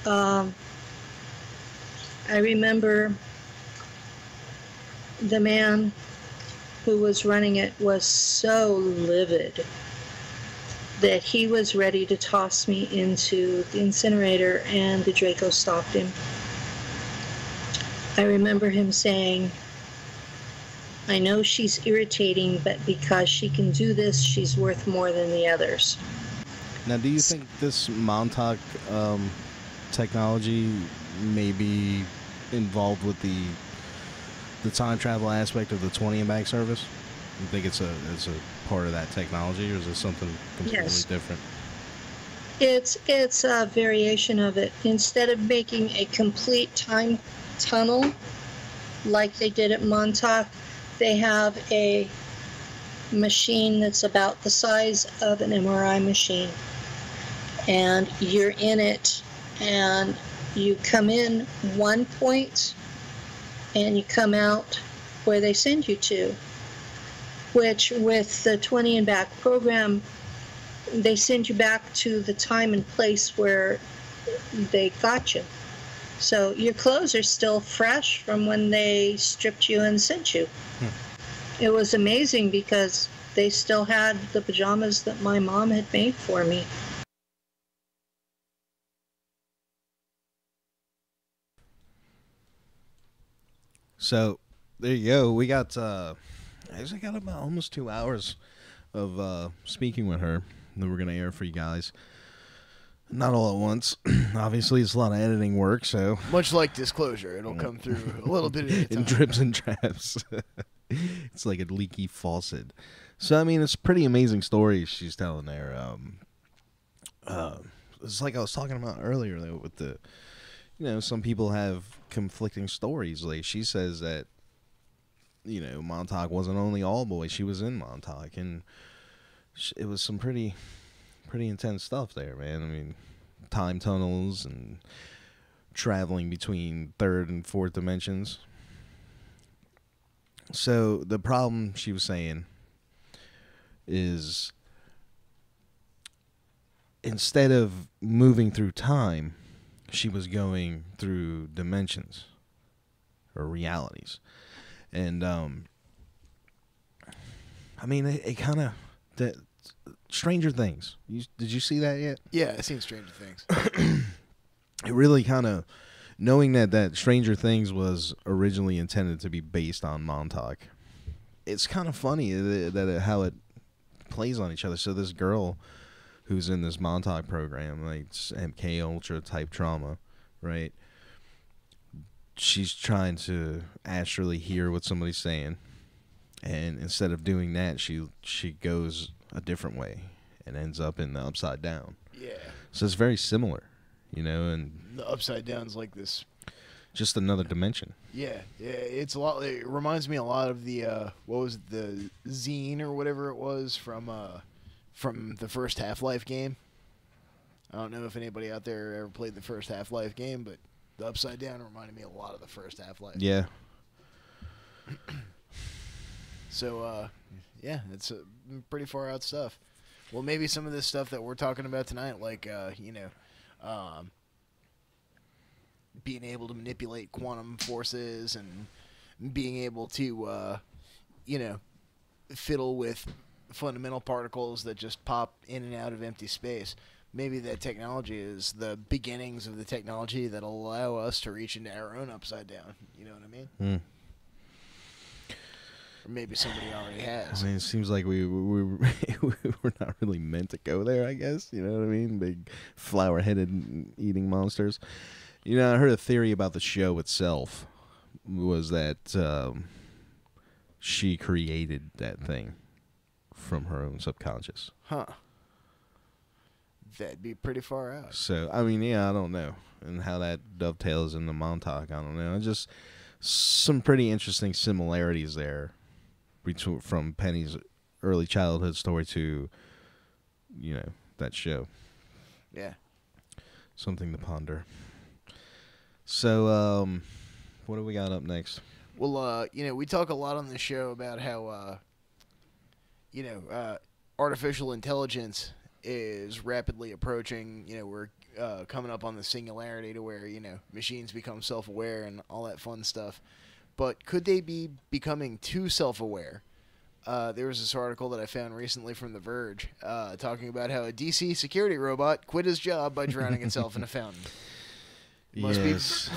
I remember the man who was running it was so livid that he was ready to toss me into the incinerator, and the Draco stopped him. I remember him saying, "I know she's irritating, but because she can do this, she's worth more than the others." Now, do you think this Montauk technology may be involved with the time travel aspect of the 20 and back service? You think it's a part of that technology, or is it something completely different? It's a variation of it. Instead of making a complete time tunnel like they did at Montauk, they have a machine that's about the size of an MRI machine, and you're in it, and you come in one point and you come out where they send you to, which with the 20 and back program, they send you back to the time and place where they got you. So your clothes are still fresh from when they stripped you and sent you. It was amazing because they still had the pajamas that my mom had made for me. So there you go. We got I actually got about almost 2 hours of speaking with her that we're gonna air for you guys. Not all at once. Obviously, it's a lot of editing work. So much like Disclosure, it'll come through a little bit at a time. In drips and drabs. It's like a leaky faucet. So I mean, it's pretty amazing stories she's telling there. It's like I was talking about earlier though, with the, you know, some people have conflicting stories. Like she says that, you know, Montauk wasn't only all boys; she was in Montauk, and it was some pretty intense stuff there, man. I mean, time tunnels and traveling between third and fourth dimensions. So the problem she was saying is, instead of moving through time, she was going through dimensions or realities. And I mean, it kind of, Stranger Things. Did you see that yet? Yeah, I've seen Stranger Things. It really kind of, knowing that Stranger Things was originally intended to be based on Montauk, it's kind of funny that how it plays on each other. So this girl who's in this Montauk program, like MK Ultra type trauma, right? She's trying to astrally hear what somebody's saying, and instead of doing that, she goes a different way and ends up in the upside down. Yeah. So it's very similar, you know, and the upside down's like this, just another dimension. Yeah, it's a lot. It reminds me a lot of the what was it, the zine or whatever it was from the first Half-Life game. I don't know if anybody out there ever played the first Half-Life game, but the upside down reminded me a lot of the first Half-Life. Yeah. So yeah, it's pretty far out stuff. Well, maybe some of this stuff that we're talking about tonight, like you know, being able to manipulate quantum forces and being able to, you know, fiddle with fundamental particles that just pop in and out of empty space. Maybe that technology is the beginnings of the technology that'll allow us to reach into our own upside down. You know what I mean? Or maybe somebody already has. I mean, it seems like we we're not really meant to go there, I guess. You know what I mean? Big flower-headed eating monsters. You know, I heard a theory about the show itself was that she created that thing from her own subconscious. Huh. That'd be pretty far out. So, I mean, yeah, I don't know. And how that dovetails into Montauk, I don't know. Just some pretty interesting similarities there between, from Penny's early childhood story to, you know, that show. Yeah. Something to ponder. So, what do we got up next? Well, you know, we talk a lot on the show about how, you know, artificial intelligence is rapidly approaching. You know, we're coming up on the singularity to where, you know, machines become self-aware and all that fun stuff. But could they be becoming too self-aware? There was this article that I found recently from The Verge talking about how a DC security robot quit his job by drowning itself in a fountain. Must be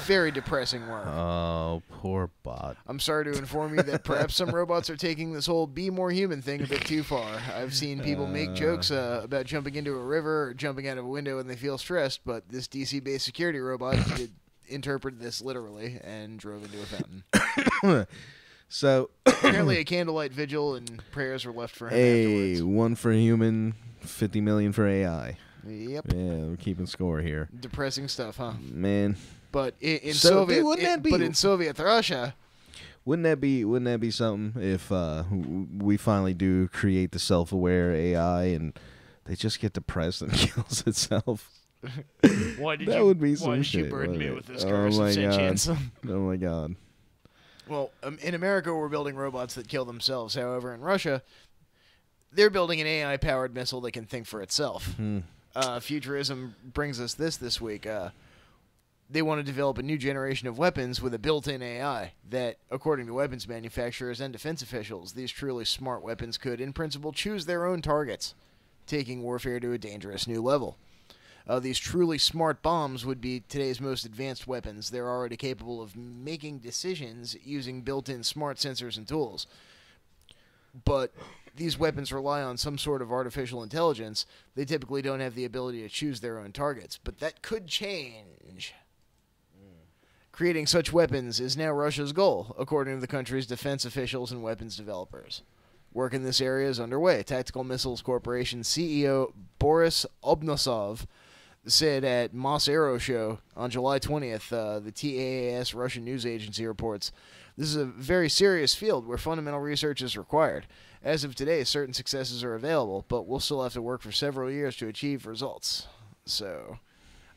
very depressing work. Oh, poor bot. I'm sorry to inform you that perhaps some robots are taking this whole be more human thing a bit too far. I've seen people make jokes about jumping into a river or jumping out of a window when they feel stressed, but this DC-based security robot did interpret this literally and drove into a fountain. So apparently a candlelight vigil and prayers were left for him afterwards. 1 for human, 50 million for AI. Yep. Yeah, we're keeping score here. Depressing stuff, huh? Man. But in Soviet, but in Soviet Russia, wouldn't that be something if we finally do create the self-aware AI and they just get depressed and kills itself? Why did that you, would be why some did shit. you burden me with this Oh curse my of god! sentience? Oh my god! Well, in America, we're building robots that kill themselves. However, in Russia, they're building an AI-powered missile that can think for itself. Futurism brings us this week. They want to develop a new generation of weapons with a built-in AI that, according to weapons manufacturers and defense officials, these truly smart weapons could, in principle, choose their own targets, taking warfare to a dangerous new level. These truly smart bombs would be today's most advanced weapons. They're already capable of making decisions using built-in smart sensors and tools. But these weapons rely on some sort of artificial intelligence. They typically don't have the ability to choose their own targets. But that could change. Creating such weapons is now Russia's goal, according to the country's defense officials and weapons developers. Work in this area is underway. Tactical Missiles Corporation CEO Boris Obnosov said at Moss Aero Show on July 20th, the TAAS Russian news agency reports, this is a very serious field where fundamental research is required. As of today, certain successes are available, but we'll still have to work for several years to achieve results. So,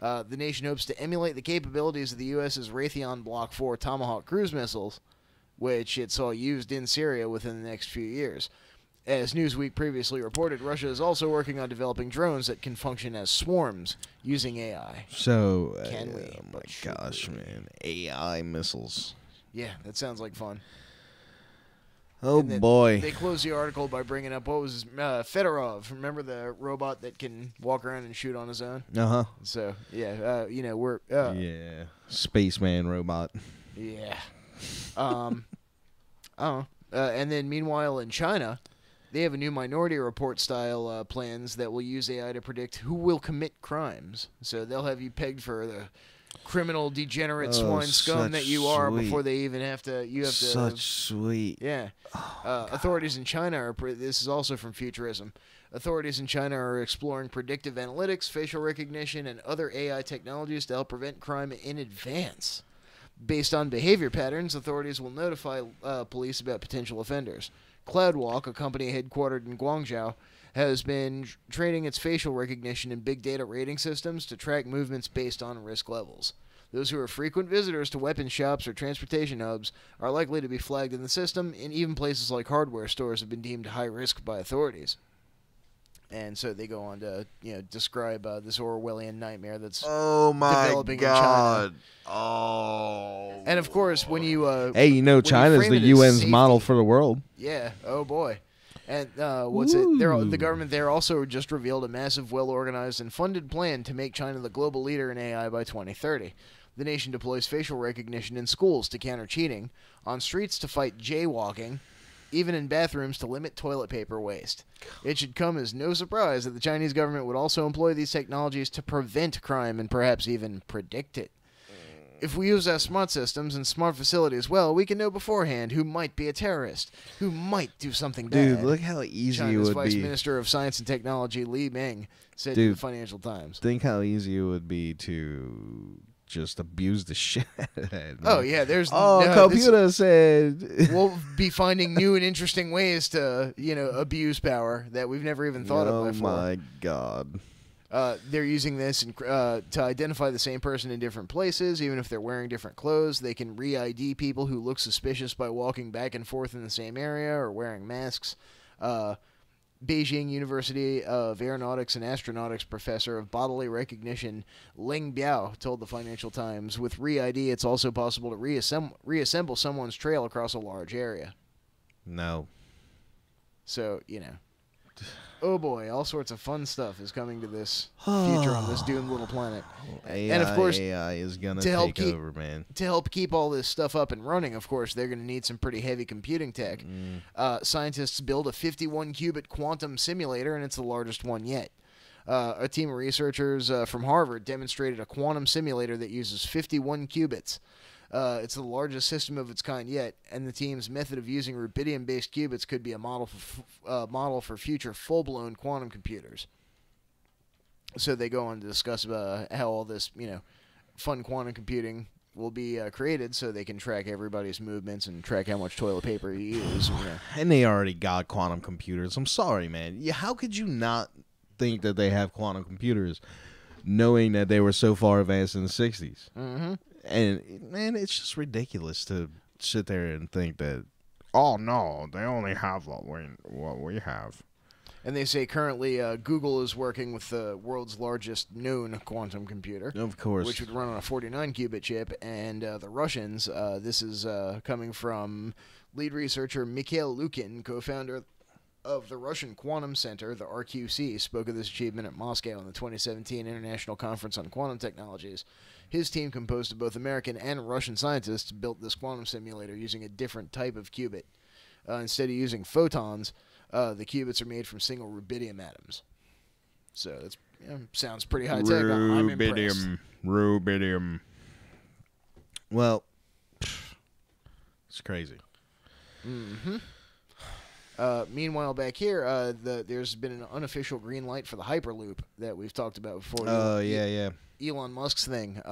the nation hopes to emulate the capabilities of the U.S.'s Raytheon Block 4 Tomahawk cruise missiles, which it saw used in Syria within the next few years. As Newsweek previously reported, Russia is also working on developing drones that can function as swarms using AI. So, Can we? oh my gosh, man. AI missiles. Yeah, that sounds like fun. Oh, boy. They closed the article by bringing up, what was his, Fedorov. Remember the robot that can walk around and shoot on his own? Uh-huh. So, yeah, we're... yeah. Spaceman robot. Yeah. And then meanwhile in China, they have a new Minority Report style plans that will use AI to predict who will commit crimes. So they'll have you pegged for the criminal, degenerate swine scum that you are before they even have to. You have to. Such sweet. Yeah. Authorities in China are. This is also from Futurism. Authorities in China are exploring predictive analytics, facial recognition, and other AI technologies to help prevent crime in advance. Based on behavior patterns, authorities will notify police about potential offenders. CloudWalk, a company headquartered in Guangzhou, has been training its facial recognition and big data rating systems to track movements based on risk levels. Those who are frequent visitors to weapon shops or transportation hubs are likely to be flagged in the system, and even places like hardware stores have been deemed high risk by authorities. And so they go on to, describe this Orwellian nightmare that's developing in China. Oh. And of course, when you China's the UN's model for the world. Yeah. Oh boy. And the government there also just revealed a massive, well-organized and funded plan to make China the global leader in AI by 2030. The nation deploys facial recognition in schools to counter cheating, on streets to fight jaywalking, even in bathrooms to limit toilet paper waste. It should come as no surprise that the Chinese government would also employ these technologies to prevent crime and perhaps even predict it. If we use our smart systems and smart facilities well, we can know beforehand who might be a terrorist, who might do something bad. Dude, look how easy China's it would Vice be. Minister of Science and Technology, Li Meng, said to the Financial Times. Think how easy it would be to just abuse the shit out of that. Oh, yeah, there's... computer said... We'll be finding new and interesting ways to, abuse power that we've never even thought of before. Oh, my God. They're using this to identify the same person in different places, even if they're wearing different clothes. They can re-ID people who look suspicious by walking back and forth in the same area or wearing masks. Beijing University of Aeronautics and Astronautics professor of bodily recognition Ling Biao told the Financial Times, with re-ID, it's also possible to reassemble someone's trail across a large area. No. So, oh boy, all sorts of fun stuff is coming to this future on this doomed little planet. And of course, AI is gonna take over, man. To help keep all this stuff up and running, of course, they're going to need some pretty heavy computing tech. Scientists build a 51-qubit quantum simulator, and it's the largest one yet. A team of researchers from Harvard demonstrated a quantum simulator that uses 51 qubits. It's the largest system of its kind yet, and the team's method of using rubidium-based qubits could be a model for future full-blown quantum computers. So they go on to discuss how all this, fun quantum computing will be created, so they can track everybody's movements and track how much toilet paper you use. And they already got quantum computers. I'm sorry, man. Yeah, how could you not think that they have quantum computers, knowing that they were so far advanced in the 60s? Mm-hmm. And, man, it's just ridiculous to sit there and think that, oh no, they only have what we have. And they say currently Google is working with the world's largest known quantum computer. Of course. Which would run on a 49-qubit chip. And the Russians, this is coming from lead researcher Mikhail Lukin, co-founder of the Russian Quantum Center, the RQC, spoke of this achievement at Moscow in the 2017 International Conference on Quantum Technologies. His team, composed of both American and Russian scientists, built this quantum simulator using a different type of qubit. Instead of using photons, the qubits are made from single rubidium atoms. So that sounds pretty high tech. I'm impressed. Rubidium. Well, it's crazy. Mm-hmm. Meanwhile, back here, there's been an unofficial green light for the Hyperloop that we've talked about before. Yeah. Elon Musk's thing.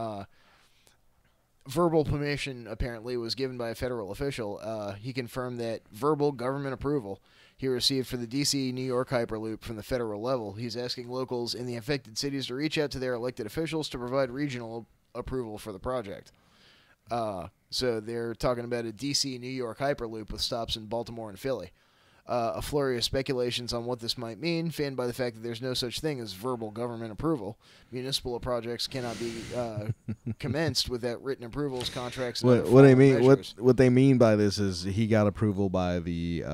Verbal permission apparently was given by a federal official. He confirmed that verbal government approval he received for the D.C. New York Hyperloop from the federal level. He's asking locals in the affected cities to reach out to their elected officials to provide regional approval for the project. So they're talking about a D.C. New York Hyperloop with stops in Baltimore and Philly. A flurry of speculations on what this might mean, fanned by the fact that there's no such thing as verbal government approval. Municipal projects cannot be commenced without written approvals, contracts, and what they mean measures. what they mean by this is he got approval by the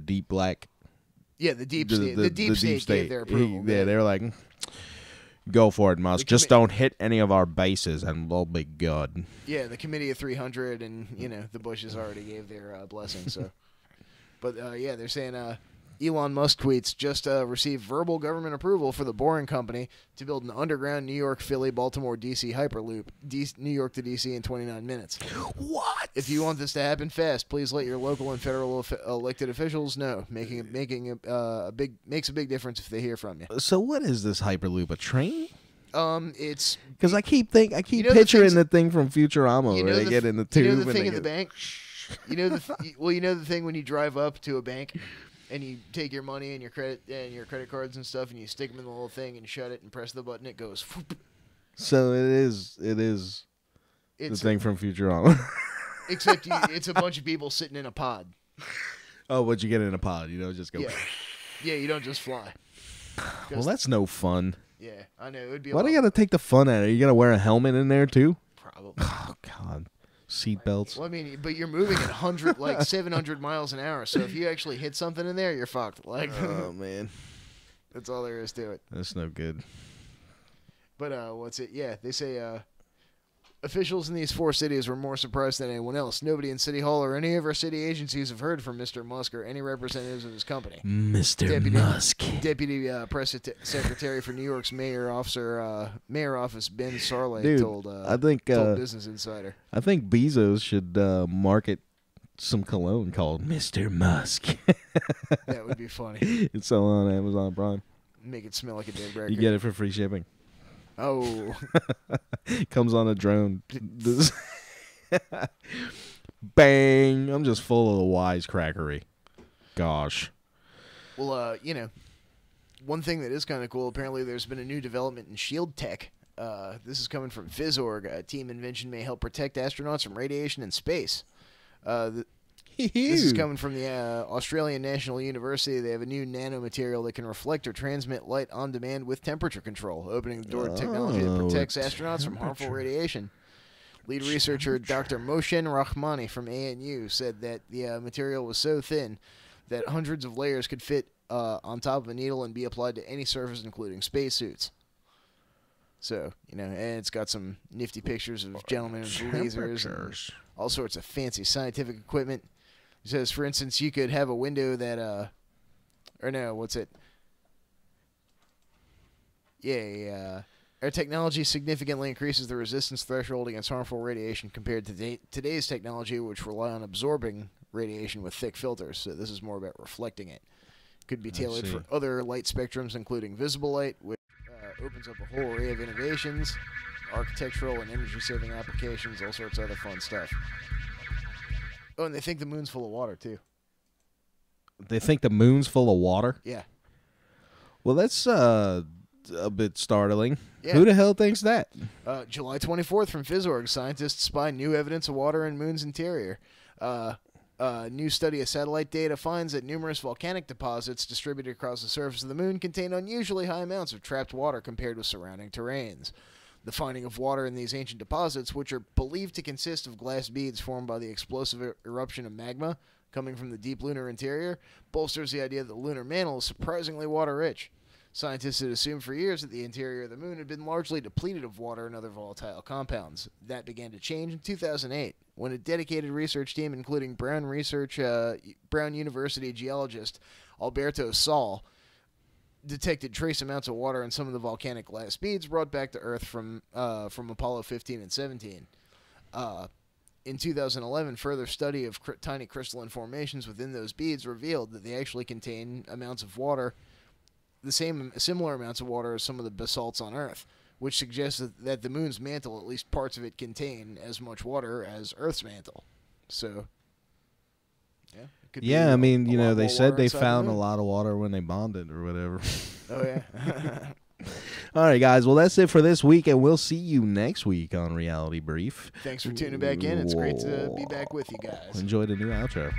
deep black. Yeah, the deep state. The deep state gave their approval. They're like, go for it, Musk. Just don't hit any of our bases, and we'll be good. Yeah, the Committee of 300, and the Bushes already gave their blessing. So. But, they're saying Elon Musk tweets, just received verbal government approval for the Boring Company to build an underground New York, Philly, Baltimore, D.C. Hyperloop, New York to D.C. in 29 minutes. What? If you want this to happen fast, please let your local and federal elected officials know. Makes a big difference if they hear from you. So what is this Hyperloop? A train? It's because I keep picturing the thing from Futurama where they get in the tube. The thing in the bank. You know the thing when you drive up to a bank and you take your money and your credit cards and stuff and you stick them in the little thing and shut it and press the button, it goes. Whoop. So it is the thing from Futurama. Except it's a bunch of people sitting in a pod. Oh, but you get in a pod, just go. Yeah, you don't just fly. Well, that's no fun. Yeah, I know. It would be. Why do you got to take the fun out of it? You got to wear a helmet in there too? Probably. Oh God. Seatbelts. Well, I mean, but you're moving at 700 miles an hour. So if you actually hit something in there, you're fucked. Oh man, that's all there is to it. That's no good. But what's it? Yeah, they say officials in these 4 cities were more surprised than anyone else. Nobody in City Hall or any of our city agencies have heard from Mr. Musk or any representatives of his company. Mr. Musk. Deputy Press Secretary for New York's Mayor Office Ben Sarley told Business Insider. I think Bezos should market some cologne called Mr. Musk. That would be funny. It's all on Amazon Prime. Make it smell like a dead record. You get it for free shipping. Oh. Comes on a drone. Bang. I'm just full of the wisecrackery. Gosh. Well, one thing that is kind of cool, apparently there's been a new development in shield tech. This is coming from Phys.org. A team invention may help protect astronauts from radiation in space. This is coming from the Australian National University. They have a new nanomaterial that can reflect or transmit light on demand with temperature control, opening the door to technology that protects astronauts from harmful radiation. Lead researcher Dr. Mohsen Rahmani from ANU said that the material was so thin that hundreds of layers could fit on top of a needle and be applied to any surface, including spacesuits. So, and it's got some nifty pictures of gentlemen with lasers and all sorts of fancy scientific equipment. He says, for instance, you could have a window that, our technology significantly increases the resistance threshold against harmful radiation compared to today's technology, which rely on absorbing radiation with thick filters. So this is more about reflecting it. Could be tailored for other light spectrums, including visible light, which opens up a whole array of innovations, architectural and energy-saving applications, all sorts of other fun stuff. Oh, and they think the moon's full of water, too. They think the moon's full of water? Yeah. Well, that's a bit startling. Yeah. Who the hell thinks that? July 24th from PhysOrg, scientists spy new evidence of water in moon's interior. A new study of satellite data finds that numerous volcanic deposits distributed across the surface of the moon contain unusually high amounts of trapped water compared with surrounding terrains. The finding of water in these ancient deposits, which are believed to consist of glass beads formed by the explosive eruption of magma coming from the deep lunar interior, bolsters the idea that the lunar mantle is surprisingly water-rich. Scientists had assumed for years that the interior of the moon had been largely depleted of water and other volatile compounds. That began to change in 2008, when a dedicated research team, including Brown University geologist Alberto Sol, detected trace amounts of water in some of the volcanic glass beads brought back to Earth from Apollo 15 and 17. In 2011, further study of tiny crystalline formations within those beads revealed that they actually contain amounts of water, similar amounts of water as some of the basalts on Earth, which suggests that the moon's mantle, at least parts of it, contain as much water as Earth's mantle. So, yeah. It could be I mean, you know, they more said water they inside the found a moon. lot of water when they bonded or whatever. Oh, yeah. All right, guys. Well, that's it for this week, and we'll see you next week on Reality Brief. Thanks for tuning back in. It's great to be back with you guys. Enjoy the new outro.